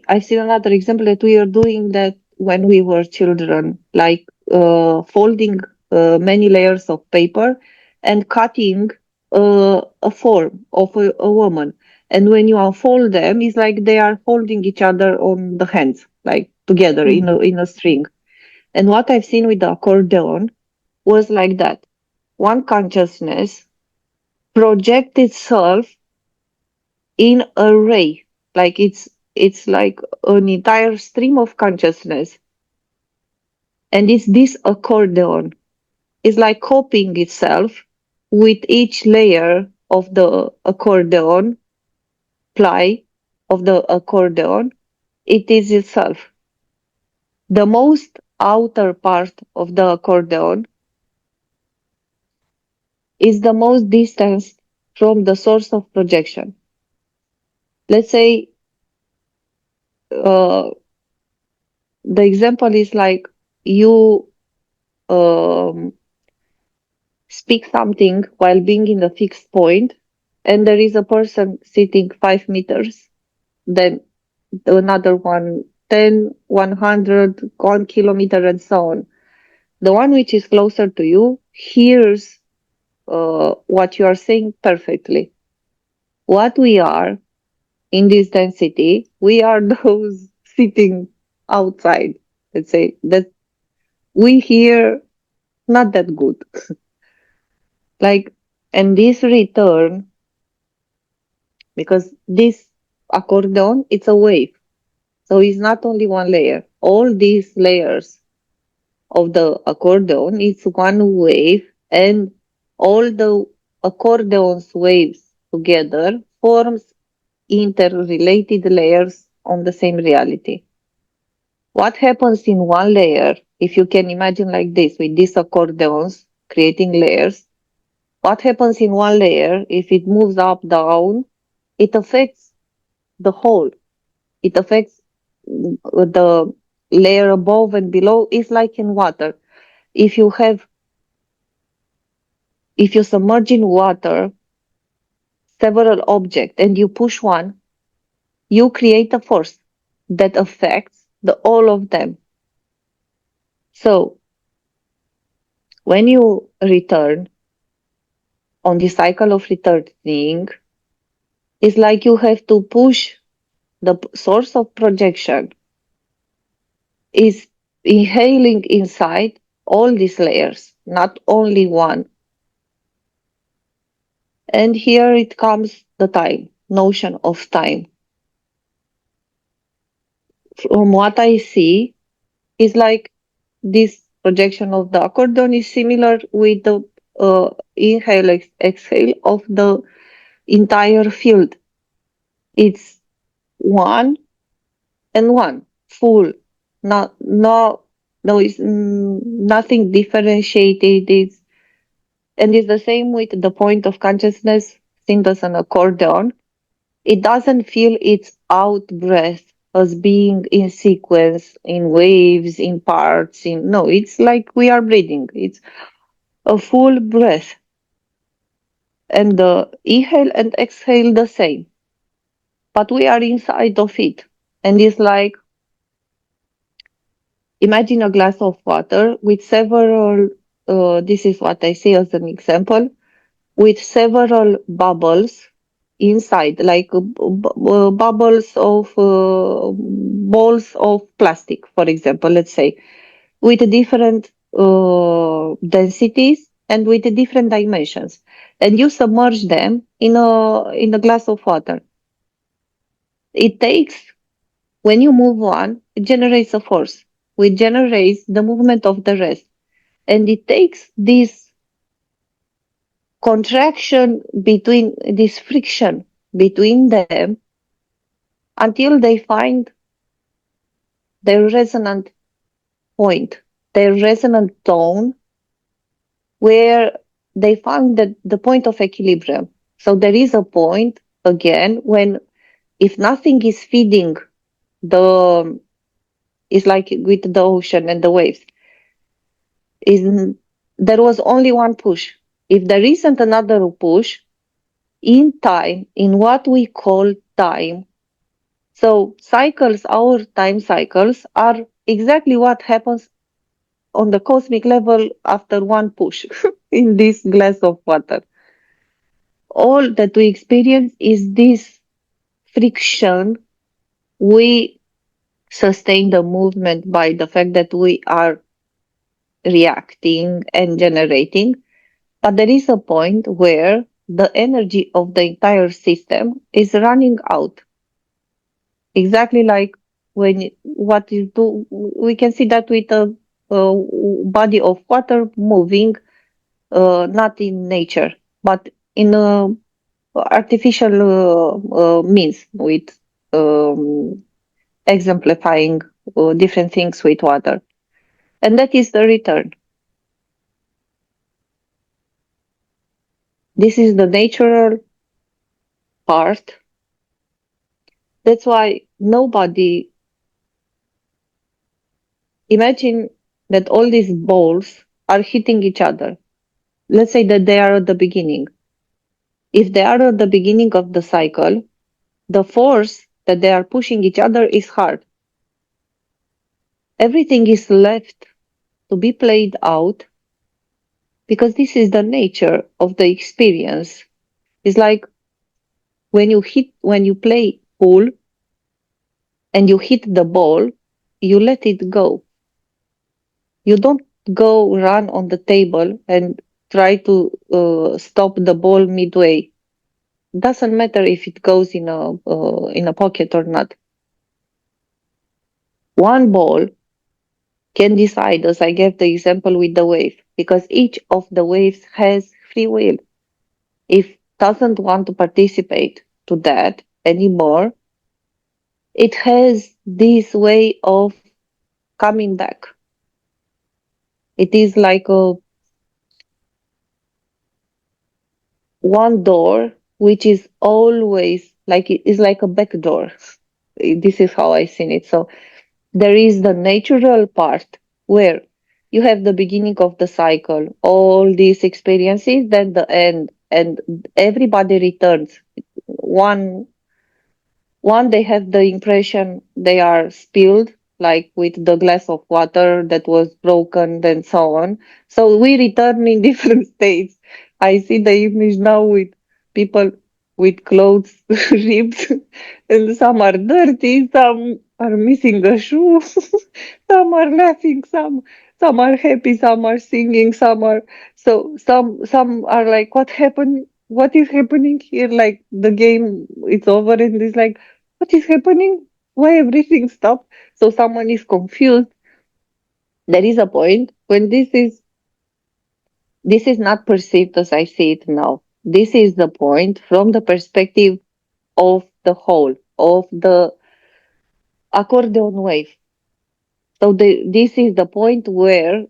I've seen another example that we are doing that when we were children, like folding many layers of paper and cutting a form of a woman. And when you unfold them, it's like they are holding each other on the hands, like together in a string. And what I've seen with the accordion was like that. One consciousness project itself in a ray, like it's like an entire stream of consciousness, and it's this accordion. It's like copying itself with each layer of the accordion ply of the accordion. It is itself. The most outer part of the accordion is the most distanced from the source of projection. Let's say uh, the example is like you speak something while being in a fixed point, and there is a person sitting 5 meters, then another one 10, 100, 1 kilometer, and so on. The one which is closer to you hears what you are saying perfectly. What we are in this density, we are those sitting outside, let's say, that we hear not that good. Like, and this return, because this accordion, it's a wave. So it's not only one layer. All these layers of the accordion is one wave, and all the accordion's waves together forms interrelated layers on the same reality. What happens in one layer, if you can imagine like this, with these accordions creating layers, what happens in one layer, if it moves up, down, it affects the whole. It affects the layer above and below. It's like in water. If you submerge in water several objects and you push one, you create a force that affects all of them. So when you return on the cycle of returning, it's like you have to push the source of projection is inhaling inside all these layers, not only one. And here it comes the time, notion of time. from what I see, is like this projection of the accordion is similar with the inhale exhale of the entire field. It's one and one full, not no no it's nothing differentiated. It's the same with the point of consciousness seen as an accordion. It doesn't feel its out breath as being in sequence, in waves, in parts. In no, it's like we are breathing. It's a full breath, and the inhale and exhale the same, but we are inside of it, and it's like imagine a glass of water with several. This is what I see as an example with several bubbles inside, like bubbles of balls of plastic, for example, let's say, with different densities and with different dimensions, and you submerge them in a glass of water. It takes when you move one, it generates a force, which generates the movement of the rest, and it takes this contraction between this friction between them until they find their resonant point, their resonant tone, where they find the point of equilibrium. So there is a point again when if nothing is feeding the, it's like with the ocean and the waves, is there was only one push. If there isn't another push, in time, in what we call time, so cycles, our time cycles are exactly what happens on the cosmic level after one push in this glass of water. All that we experience is this friction. We sustain the movement by the fact that we are reacting and generating, but there is a point where the energy of the entire system is running out. Exactly like when what you do, we can see that with a body of water moving, not in nature, but in artificial means with um, exemplifying different things with water. And that is the return. This is the natural part. That's why nobody imagine that all these balls are hitting each other. Let's say that they are at the beginning. If they are at the beginning of the cycle, the force that they are pushing each other is hard. Everything is left to be played out because this is the nature of the experience. It's like when you play pool and you hit the ball, you let it go. You don't go run on the table and try to stop the ball midway. Doesn't matter if it goes in a pocket or not. One ball can decide, as I gave the example with the wave, because each of the waves has free will. If doesn't want to participate to that anymore, it has this way of coming back. It is like a one door which is always like it is like a back door. This is how I seen it. So there is the natural part where you have the beginning of the cycle, all these experiences, then the end, and everybody returns. One they have the impression they are spilled, like with the glass of water that was broken and so on. So we return in different states. I see the image now with people with clothes ripped, and some are dirty, some are missing a shoe, some are laughing, some are happy, some are singing, some are some are like, what happened? What is happening here? Like the game, it's over, and it's like, what is happening? why everything stopped? So someone is confused. There is a point when this is not perceived as I see it now. This is the point from the perspective of the whole, of the accordion wave. So this is the point where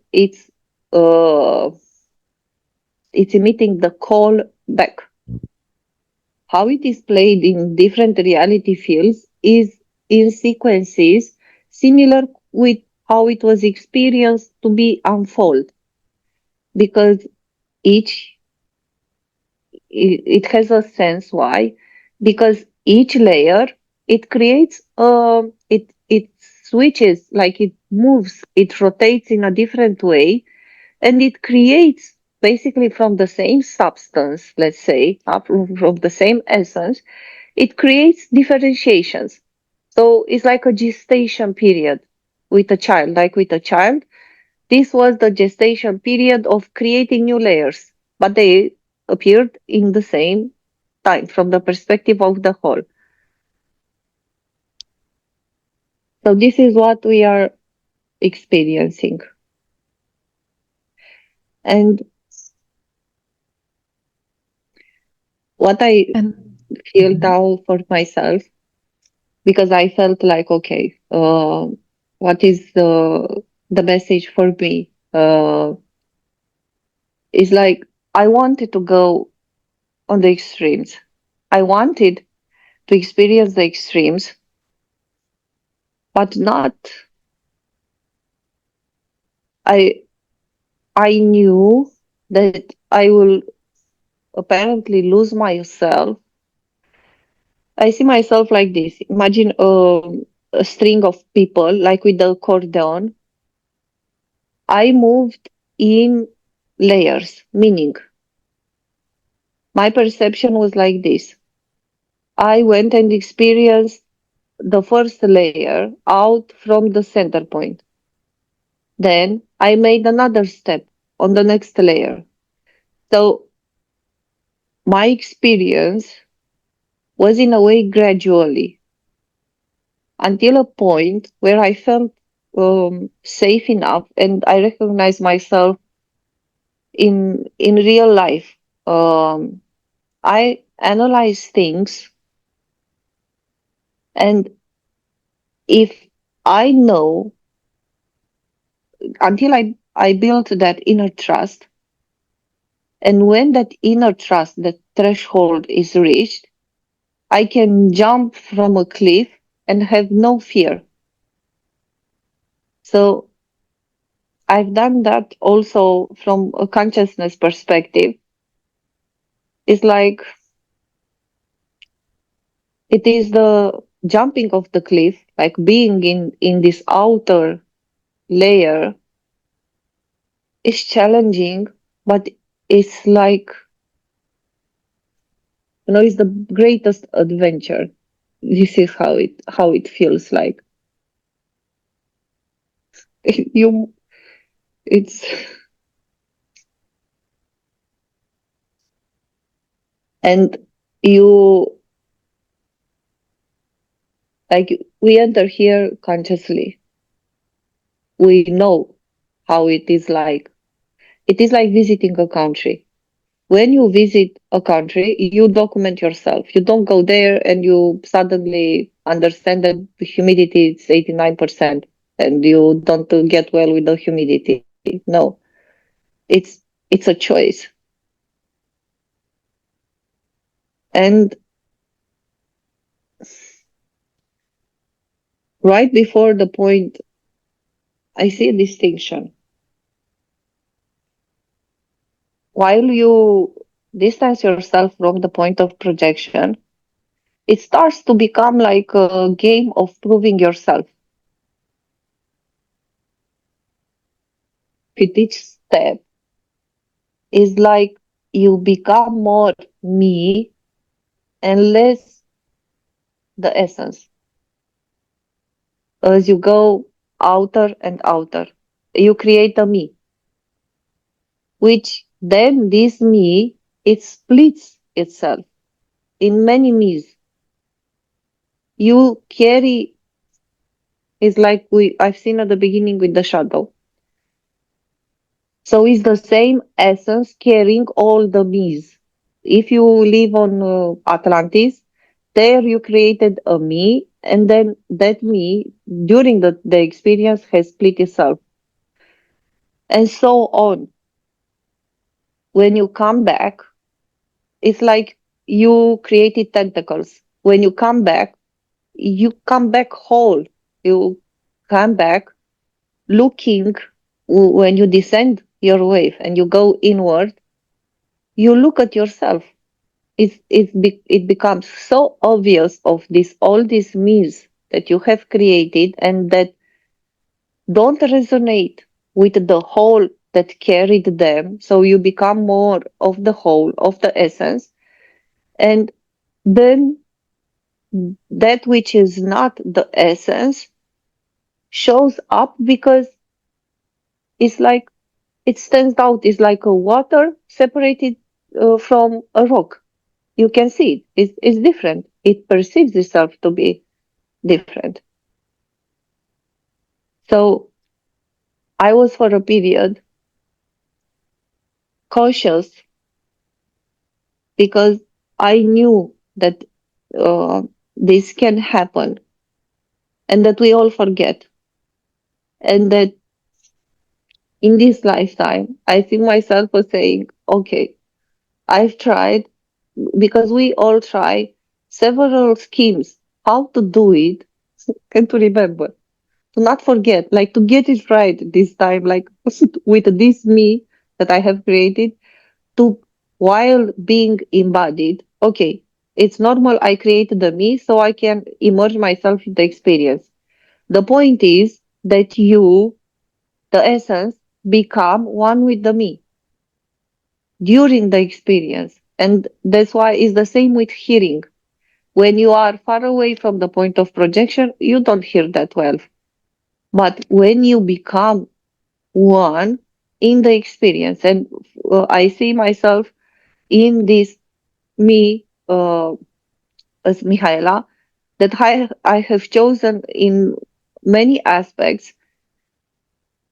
uh, it's emitting the call back. How it is played in different reality fields is in sequences similar with how it was experienced to be unfold, because each it has a sense. Why? Because each layer it creates it switches, like it moves, it rotates in a different way, and it creates basically from the same substance, let's say, from the same essence, it creates differentiations. So it's like a gestation period with a child. Like with a child, this was the gestation period of creating new layers, but they appeared in the same time from the perspective of the whole. So this is what we are experiencing. And what I feel now for myself, because I felt like, okay, what is the message for me? Is like I wanted to go on the extremes. I wanted to experience the extremes, but not. I I knew that I will apparently lose myself. I see myself like this. Imagine a string of people, like with the accordion. I moved in layers, meaning my perception was like this. I went and experienced the first layer out from the center point. Then I made another step on the next layer. So my experience was in a way gradually until a point where I felt safe enough and I recognized myself in real life. I analyze things, and if I know, until I built that inner trust, and when that inner trust, that threshold is reached, I can jump from a cliff and have no fear. So I've done that also from a consciousness perspective. It's like it is the jumping of the cliff, like being in this outer layer is challenging, but it's like, it's the greatest adventure. This is how it feels like. You, it's, and you, like, we enter here consciously. We know how it is like. It is like visiting a country. When you visit a country, you document yourself. You don't go there and you suddenly understand that the humidity is 89% and you don't get well with the humidity. No, it's a choice. And right before the point, I see a distinction. While you distance yourself from the point of projection, it starts to become like a game of proving yourself. With each step, is like you become more me and less the essence. As you go outer and outer, you create a me, which then this me, it splits itself in many me's. You carry It's like I've seen at the beginning with the shadow. So it's the same essence carrying all the me's. If you live on Atlantis, there you created a me, and then that me, during the experience, has split itself, and so on. When you come back, it's like you created tentacles. When you come back whole. You come back looking when you descend your wave and you go inward, you look at yourself. It becomes so obvious of this all these me's that you have created and that don't resonate with the whole that carried them. So you become more of the whole, of the essence. And then that which is not the essence shows up because it's like it stands out. It's like a water separated from a rock. You can see it. It's different. It perceives itself to be different. So I was for a period cautious because I knew that this can happen and that we all forget. And that in this lifetime, I see myself as saying, okay, I've tried, because we all try several schemes how to do it and to remember, to not forget, like to get it right this time, like with this me that I have created, to while being embodied. Okay, it's normal. I created the me so I can immerse myself in the experience. The point is that you, the essence, become one with the me during the experience. And that's why it's the same with hearing. When you are far away from the point of projection, you don't hear that well. But when you become one in the experience, and I see myself in this me as Mihaela, that I have chosen in many aspects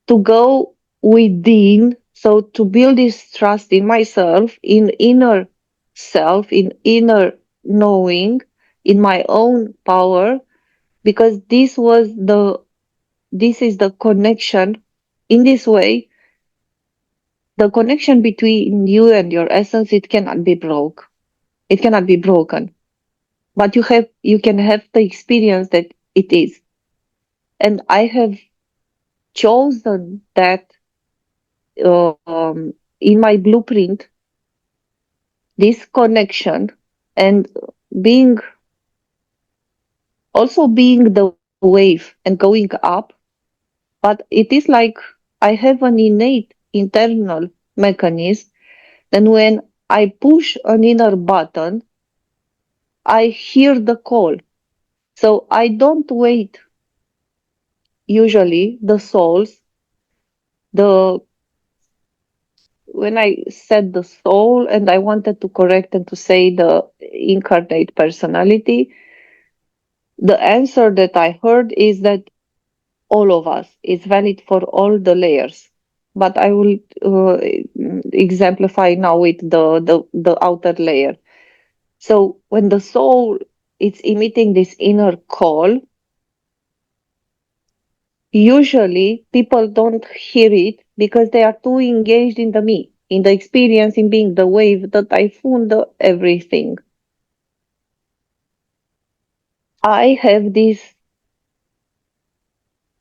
to go within, so to build this trust in myself, in inner self, in inner knowing, in my own power, because this is the connection. In this way, the connection between you and your essence, it cannot be broke. It cannot be broken. But you can have the experience that it is. And I have chosen that in my blueprint, this connection, and being being the wave and going up. But it is like I have an innate internal mechanism. And when I push an inner button, I hear the call. So I don't wait. Usually the souls, the when I said the soul and I wanted to correct and to say the incarnate personality, the answer that I heard is that all of us is valid for all the layers. But I will exemplify now with the outer layer. So when the soul is emitting this inner call, usually people don't hear it because they are too engaged in the me, in the experience, in being the wave, the typhoon, the everything. I have this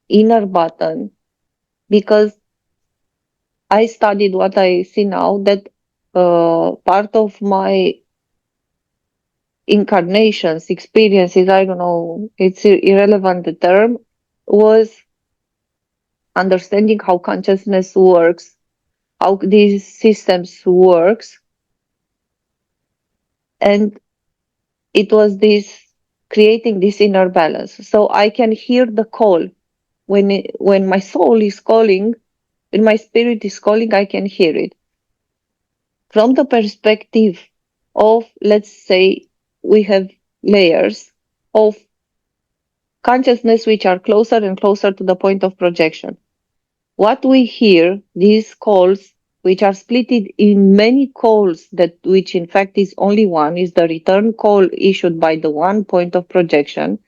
inner button because I studied what I see now, that part of my incarnations, experiences, I don't know, it's irrelevant the term, was understanding how consciousness works, how these systems works. And it was this creating this inner balance. So I can hear the call when my soul is calling, when my spirit is calling, I can hear it. From the perspective of, let's say, we have layers of consciousness which are closer and closer to the point of projection. What we hear, these calls, which are split in many calls, that which in fact is only one, is the return call issued by the one point of projection.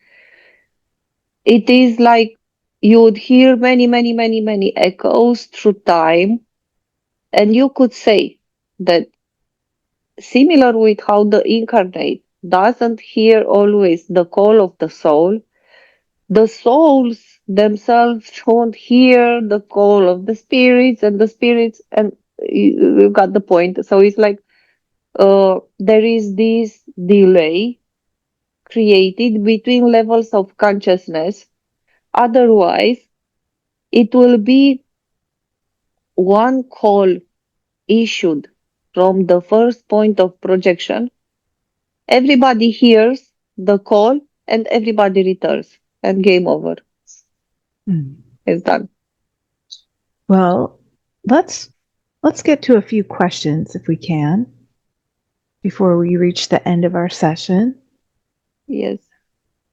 It is like you would hear many echoes through time, and you could say that similar with how the incarnate doesn't hear always the call of the souls themselves won't hear the call of the spirits, and you got the point. So it's like there is this delay created between levels of consciousness. Otherwise, it will be one call issued from the first point of projection. Everybody hears the call and everybody returns, and game over. It's done. Well, let's get to a few questions if we can before we reach the end of our session. Yes.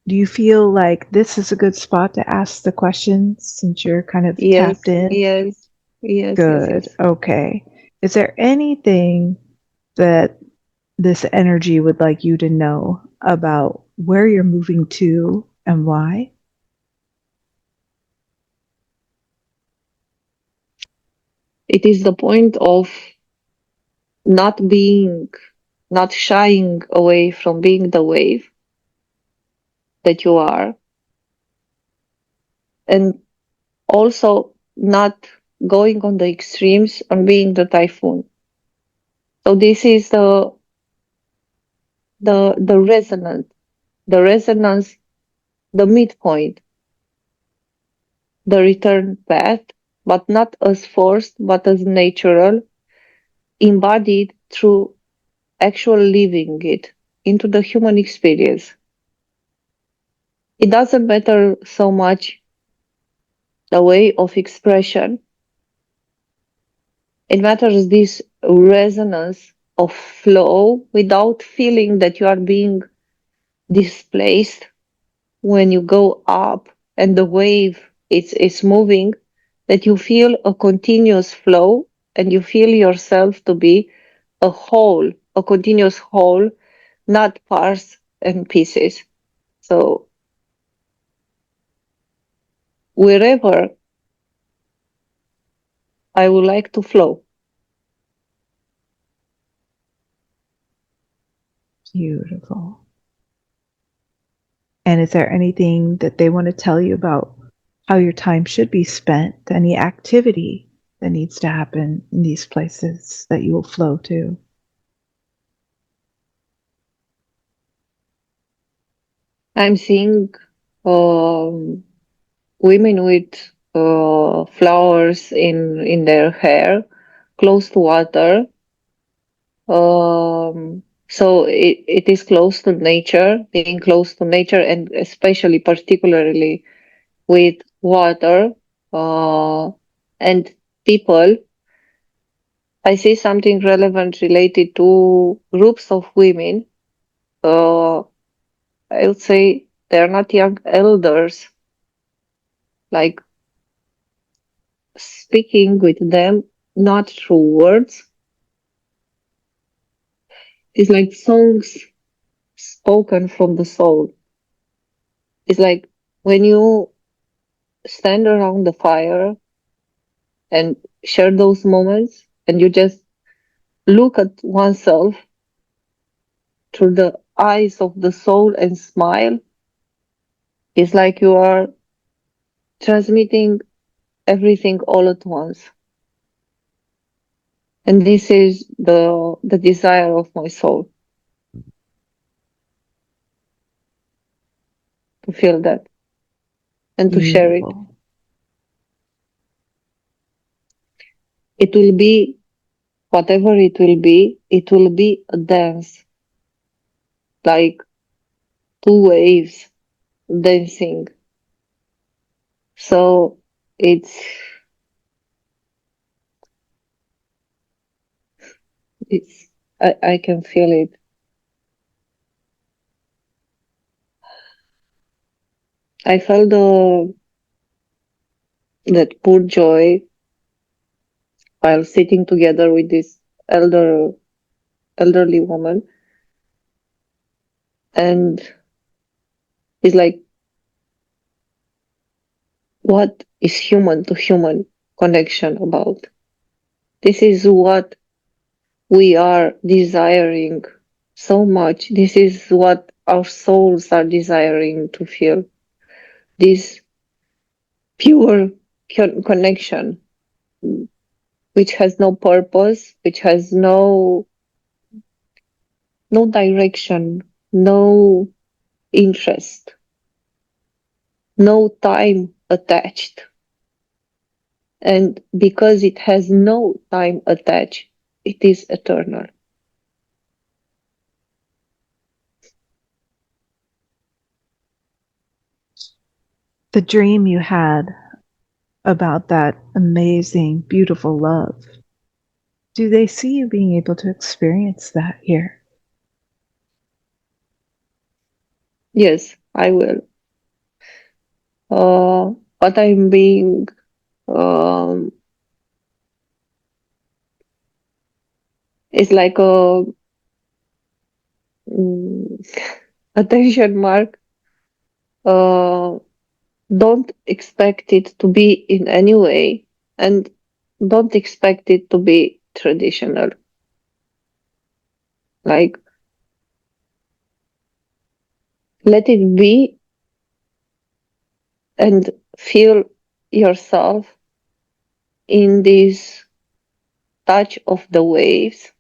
Do you feel like this is a good spot to ask the questions since you're kind of tapped in? Yes. Good. Okay. Is there anything that this energy would like you to know about where you're moving to and why? It is the point of not shying away from being the wave that you are, and also not going on the extremes on being the typhoon. So this is the resonance, the midpoint, the return path, but not as forced, but as natural, embodied through actual living it into the human experience. It doesn't matter so much the way of expression. It matters this resonance of flow without feeling that you are being displaced when you go up and the wave is moving, that you feel a continuous flow and you feel yourself to be a whole, a continuous whole, not parts and pieces. So wherever I would like to flow. Beautiful. And is there anything that they want to tell you about how your time should be spent? Any activity that needs to happen in these places that you will flow to? I'm seeing women with flowers in their hair, close to water. So it is close to nature, being close to nature, and especially particularly with water and people. I see something relevant related to groups of women. I would say they're not young elders, like speaking with them, not through words. It's like songs spoken from the soul. It's like when you stand around the fire and share those moments and you just look at oneself through the eyes of the soul and smile. It's like you are transmitting everything all at once. And this is the desire of my soul, to feel that and to share it. It will be whatever it will be a dance, like two waves dancing. So it's I can feel it. I felt that pure joy while sitting together with this elderly woman, and it's like, what is human to human connection about? This is what we are desiring so much. This is what our souls are desiring to feel. This pure connection, which has no purpose, which has no direction, no interest, no time attached. And because it has no time attached, it is eternal. The dream you had about that amazing, beautiful love, do they see you being able to experience that here? Yes, I will. But I'm being it's like a attention mark. Don't expect it to be in any way, and don't expect it to be traditional. Like, let it be and feel yourself in this touch of the waves,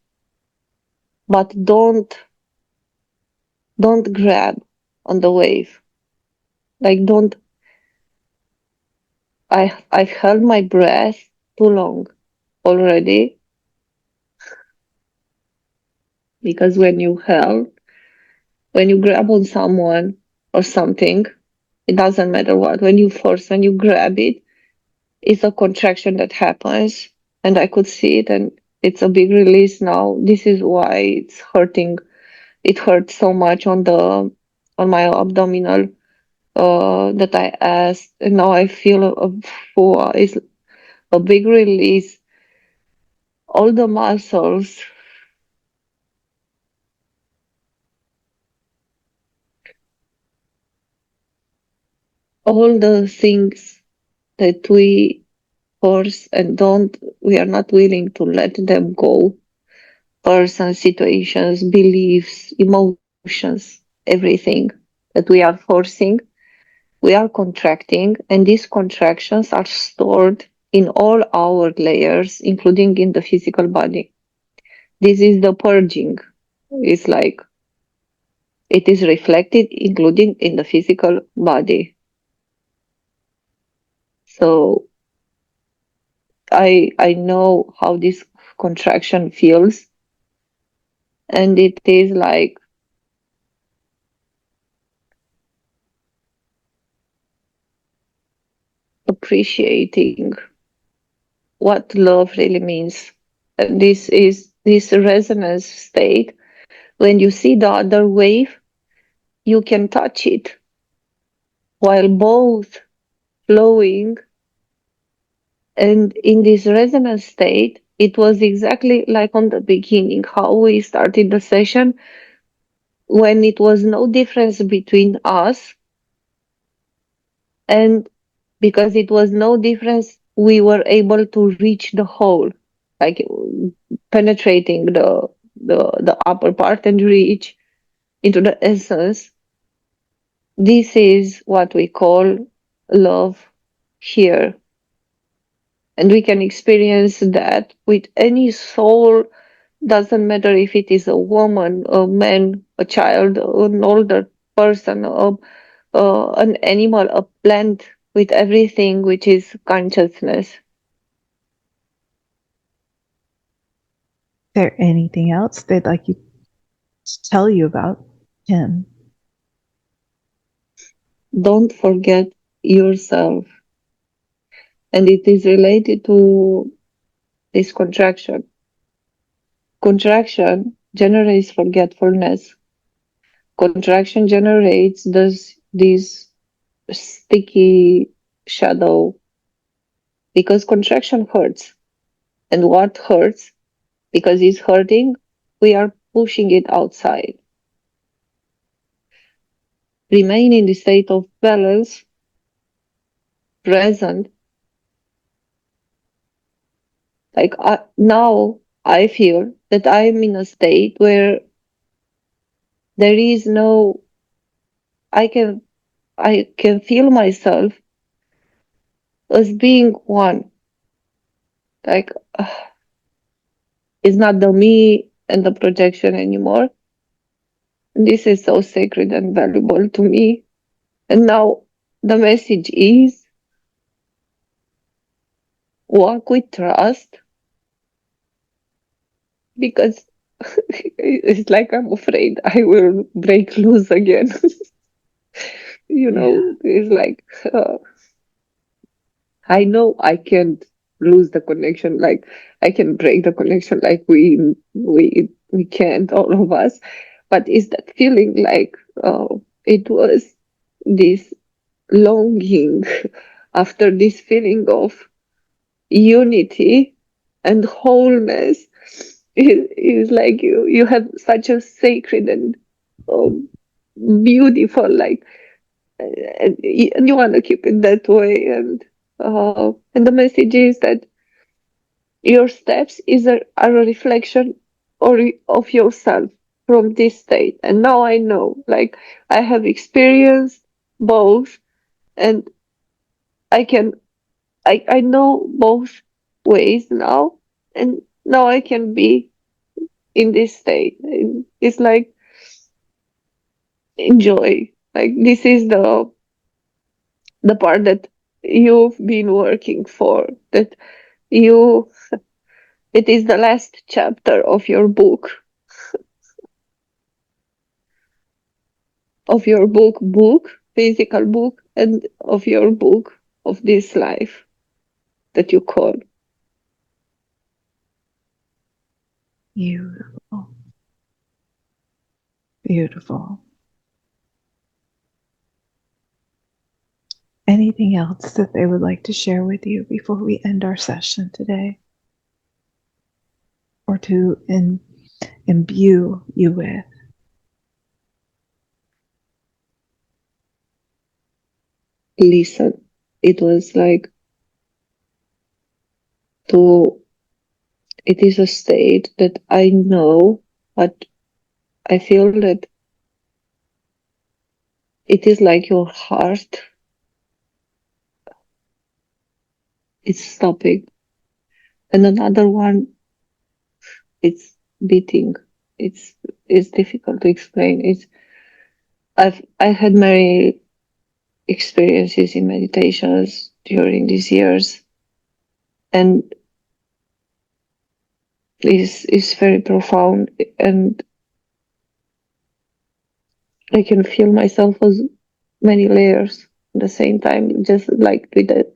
but don't grab on the wave. Like, don't. I've held my breath too long already, because when you grab on someone or something, it doesn't matter what, when you force, when you grab it, it's a contraction that happens, and I could see it, and it's a big release now. This is why it's hurting. It hurts so much on my abdominal, that I asked, and now I feel it's a big release. All the muscles, all the things that we force and we are not willing to let them go. Persons, situations, beliefs, emotions, everything that we are forcing, we are contracting, and these contractions are stored in all our layers, including in the physical body. This is the purging. It's like it is reflected, including in the physical body. So I know how this contraction feels, and it is like appreciating what love really means. And this is this resonance state. When you see the other wave, you can touch it while both flowing. And in this resonance state, it was exactly like on the beginning, how we started the session, when it was no difference between us. And because it was no difference, we were able to reach the whole, like penetrating the upper part and reach into the essence. This is what we call love here. And we can experience that with any soul. Doesn't matter if it is a woman, a man, a child, an older person, an animal, a plant, with everything which is consciousness. Is there anything else they'd like you to tell you about him? Don't forget yourself. And it is related to this contraction. Contraction generates forgetfulness. Contraction generates this sticky shadow, because contraction hurts. And what hurts? Because it's hurting, we are pushing it outside. Remain in the state of balance, present. Like now I feel that I'm in a state where there is no, I can feel myself as being one. Like it's not the me and the projection anymore. This is so sacred and valuable to me. And now the message is walk with trust, because it's like I'm afraid I will break loose again. It's like I know I can't lose the connection, like I can break the connection, like we can't, all of us. But it's that feeling like it was this longing after this feeling of unity and wholeness. Is like you have such a sacred and beautiful, like, and you want to keep it that way. And the message is that your steps are a reflection of yourself from this state. And now I know, like, I have experienced both, and I know both ways now, and now I can be in this state. It's like enjoy. Like this is the part that you've been working for. That you it is the last chapter of your book. Of your physical book, and of your book of this life that you call. Beautiful. Beautiful. Anything else that they would like to share with you before we end our session today? Or to imbue you with? Listen, it was like it is a state that I know, but I feel that it is like your heart is stopping, and another one, it's beating. It's difficult to explain. I had many experiences in meditations during these years, and this is very profound, and I can feel myself as many layers at the same time. Just like with the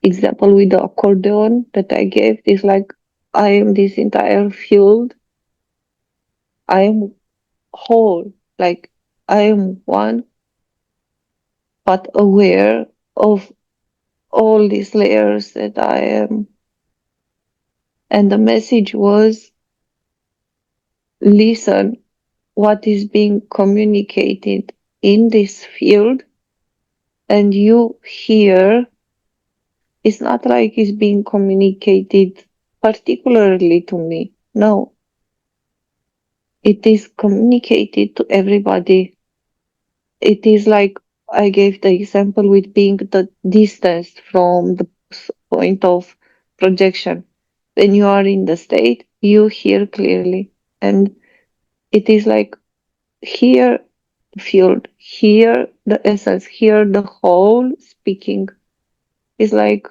example with the accordion that I gave, is like I am this entire field. I am whole, like I am one, but aware of all these layers that I am. And the message was, listen what is being communicated in this field, and you hear. It's not like it's being communicated particularly to me. No. It is communicated to everybody. It is like I gave the example with being the distance from the point of projection. When you are in the state, you hear clearly. And it is like, hear the field, hear the essence, hear the whole speaking. It's like,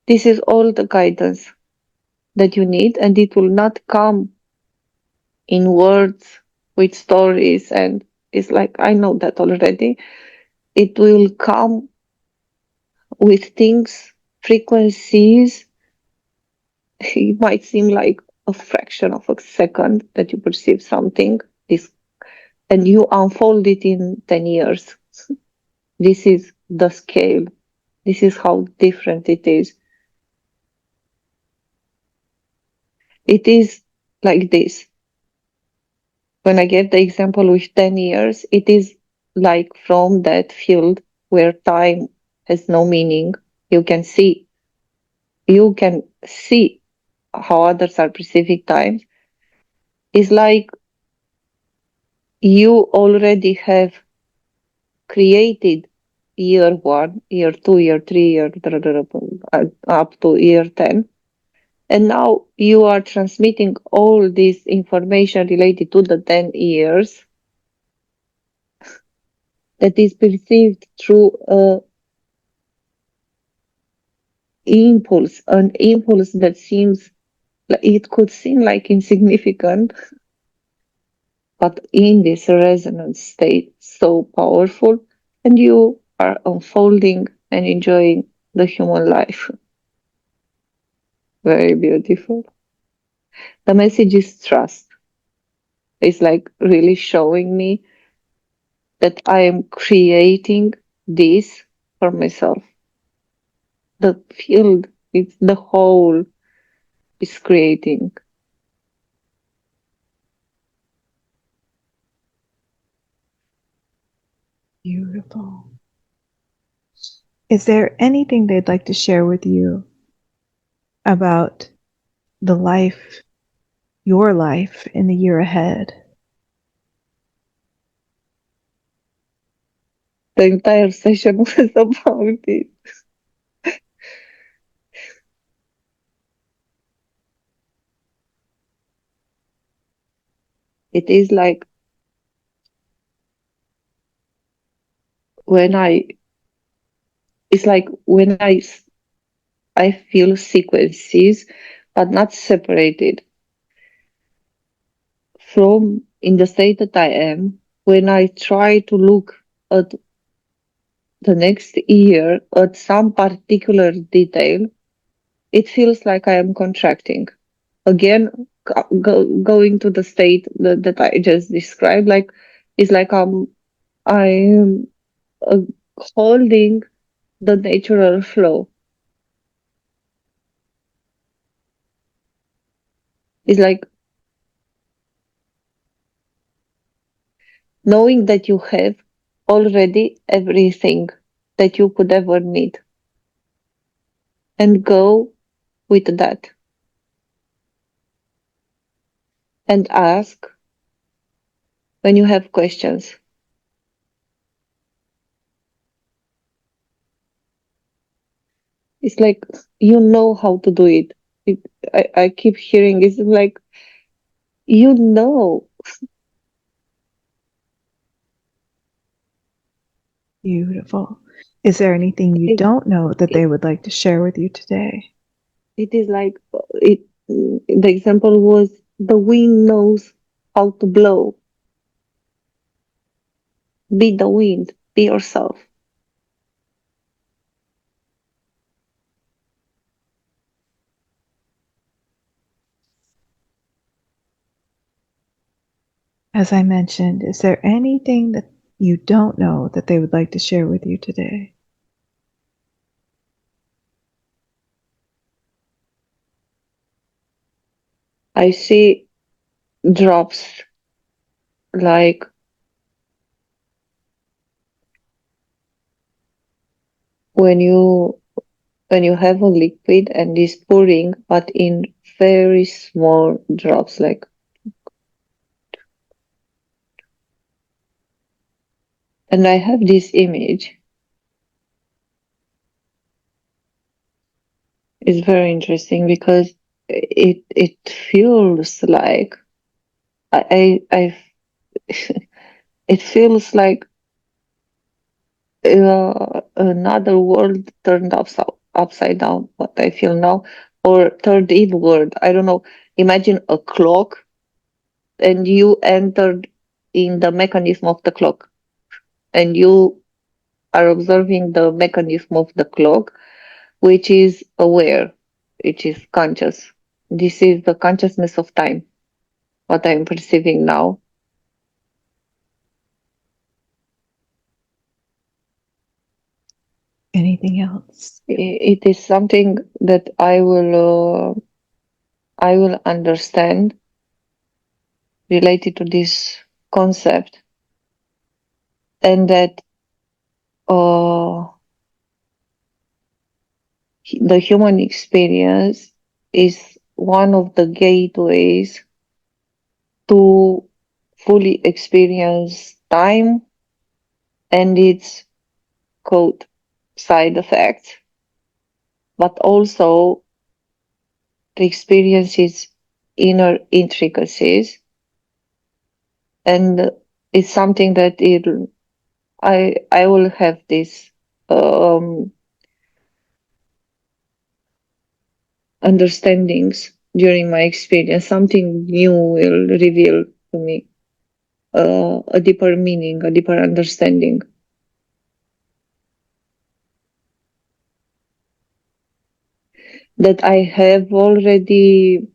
this is all the guidance that you need, and it will not come in words with stories. And it's like, I know that already. It will come with things, frequencies. It might seem like a fraction of a second that you perceive something, and you unfold it in 10 years. This is the scale. This is how different it is. It is like this. When I get the example with 10 years, it is like from that field where time has no meaning, you can see how others are perceiving time. It's like you already have created year 1, year 2, year 3, year up to year 10. And now you are transmitting all this information related to the 10 years that is perceived through an impulse that it could seem like insignificant, but in this resonance state, so powerful, and you are unfolding and enjoying the human life. Very beautiful. The message is trust. It's like really showing me that I am creating this for myself. The field, it's the whole is creating. Beautiful. Is there anything they'd like to share with you about the life, your life in the year ahead? The entire session was about it. It is like it's like when I feel sequences, but not separated from in the state that I am. When I try to look at the next year at some particular detail, it feels like I am contracting. Again, going to the state that I just described, like it's like I'm uh, holding the natural flow. It's like knowing that you have already everything that you could ever need and go with that and ask when you have questions. It's like you know how to do it. I keep hearing it's like you know. Beautiful. Is there anything you don't know that they would like to share with you today? It is like the example was the wind knows how to blow. Be the wind, be yourself. As I mentioned, is there anything that you don't know that they would like to share with you today? I see drops like when you have a liquid and it's pouring, but in very small drops, like. And I have this image. It's very interesting because it feels like I it feels like another world turned upside down. What I feel now, or turned inward. I don't know. Imagine a clock, and you entered in the mechanism of the clock, and you are observing the mechanism of the clock, which is aware, which is conscious. This is the consciousness of time, what I'm perceiving now. Anything else? It is something that I will understand related to this concept, and that uh, the human experience is one of the gateways to fully experience time and its quote side effects, but also the experience's inner intricacies. And it's something that I will have this um, understandings during my experience. Something new will reveal to me a deeper meaning, a deeper understanding. That I have already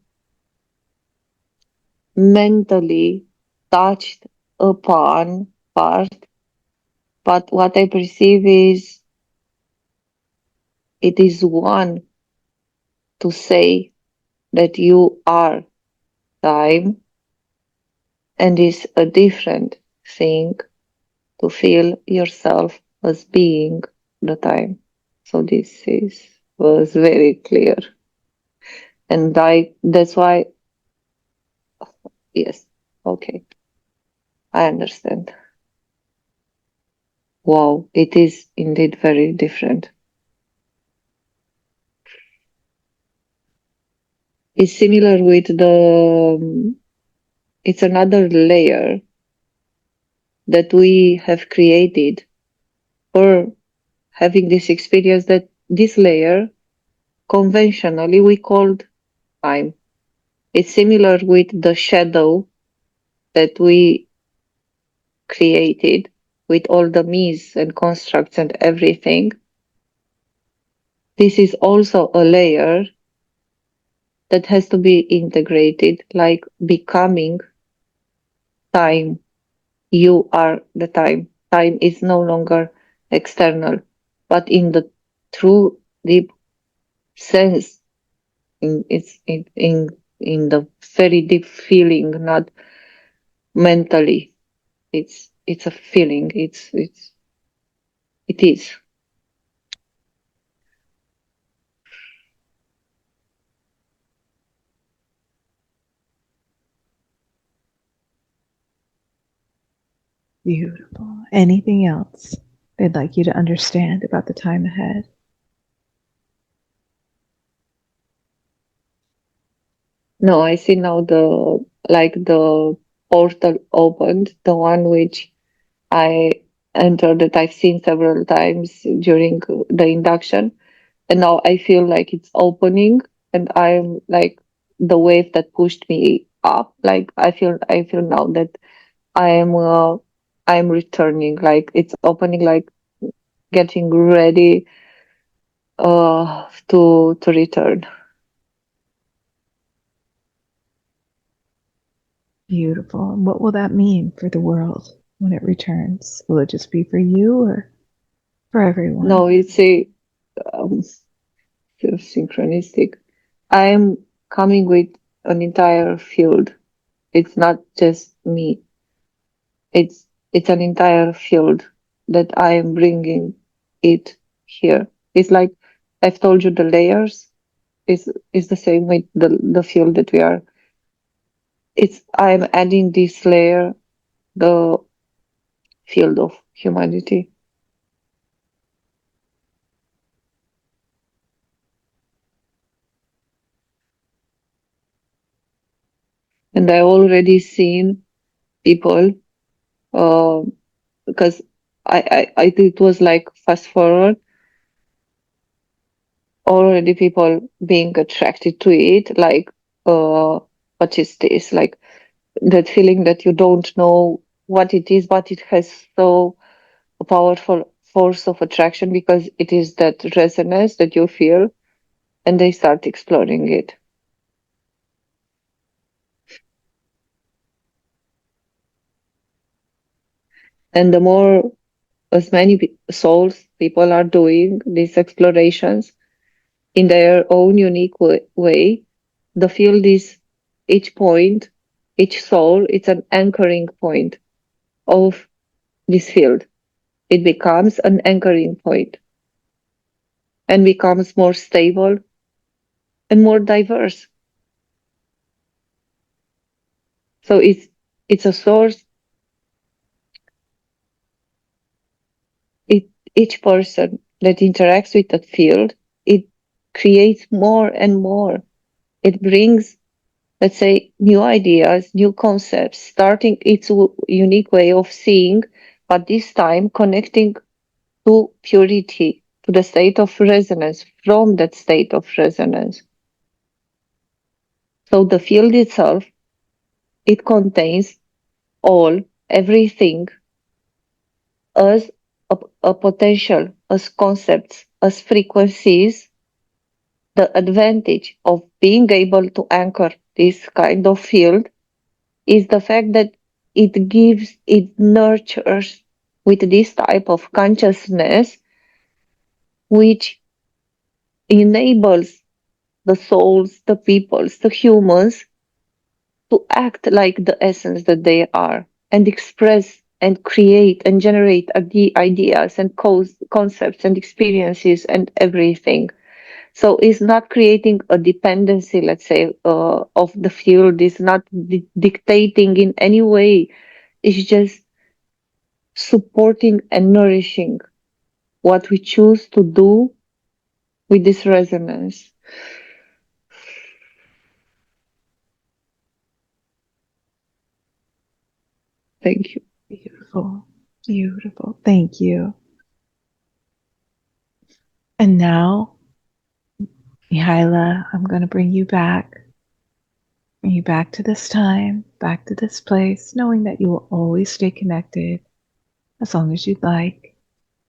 mentally touched upon part, but what I perceive is it is one to say that you are time, and is a different thing to feel yourself as being the time. So this was very clear. And that's why, yes, okay, I understand. Wow, it is indeed very different. It's similar with it's another layer that we have created for having this experience, that this layer conventionally we called time. It's similar with the shadow that we created with all the myths and constructs and everything. This is also a layer that has to be integrated, like becoming time. You are the time. Time is no longer external, but in the true deep sense, in the very deep feeling, not mentally. It's a feeling. It is. Beautiful. Anything else they'd like you to understand about the time ahead? No, I see now the portal opened, the one which I entered, that I've seen several times during the induction, and now I feel like it's opening, and I'm like the wave that pushed me up. Like I feel now that I'm returning, like it's opening, like getting ready to return. Beautiful. And what will that mean for the world when it returns? Will it just be for you or for everyone? No, it's a um, synchronistic. I'm coming with an entire field. It's not just me. It's an entire field that I am bringing it here. It's like I've told you, the layers is the same with the field that we are. It's I'm adding this layer, the field of humanity. And I already seen people, uh, because I it was like fast forward, already people being attracted to it, like what is this? Like that feeling that you don't know what it is, but it has so a powerful force of attraction because it is that resonance that you feel, and they start exploring it. And the more as many souls, people are doing these explorations in their own unique way. The field is each point, each soul, it's an anchoring point of this field. It becomes an anchoring point and becomes more stable and more diverse. So it's a source. Each person that interacts with that field, it creates more and more. It brings, let's say, new ideas, new concepts, starting its unique way of seeing, but this time connecting to purity, to the state of resonance, from that state of resonance. So the field itself, it contains everything as a potential, as concepts, as frequencies. The advantage of being able to anchor this kind of field is the fact that it nurtures with this type of consciousness, which enables the souls, the peoples, the humans to act like the essence that they are and express and create and generate ideas and concepts and experiences and everything. So it's not creating a dependency, let's say, of the field. It's not dictating in any way. It's just supporting and nourishing what we choose to do with this resonance. Thank you. Beautiful. Beautiful. Thank you. And now, Mihaela, I'm going to bring you back to this time, back to this place, knowing that you will always stay connected as long as you'd like.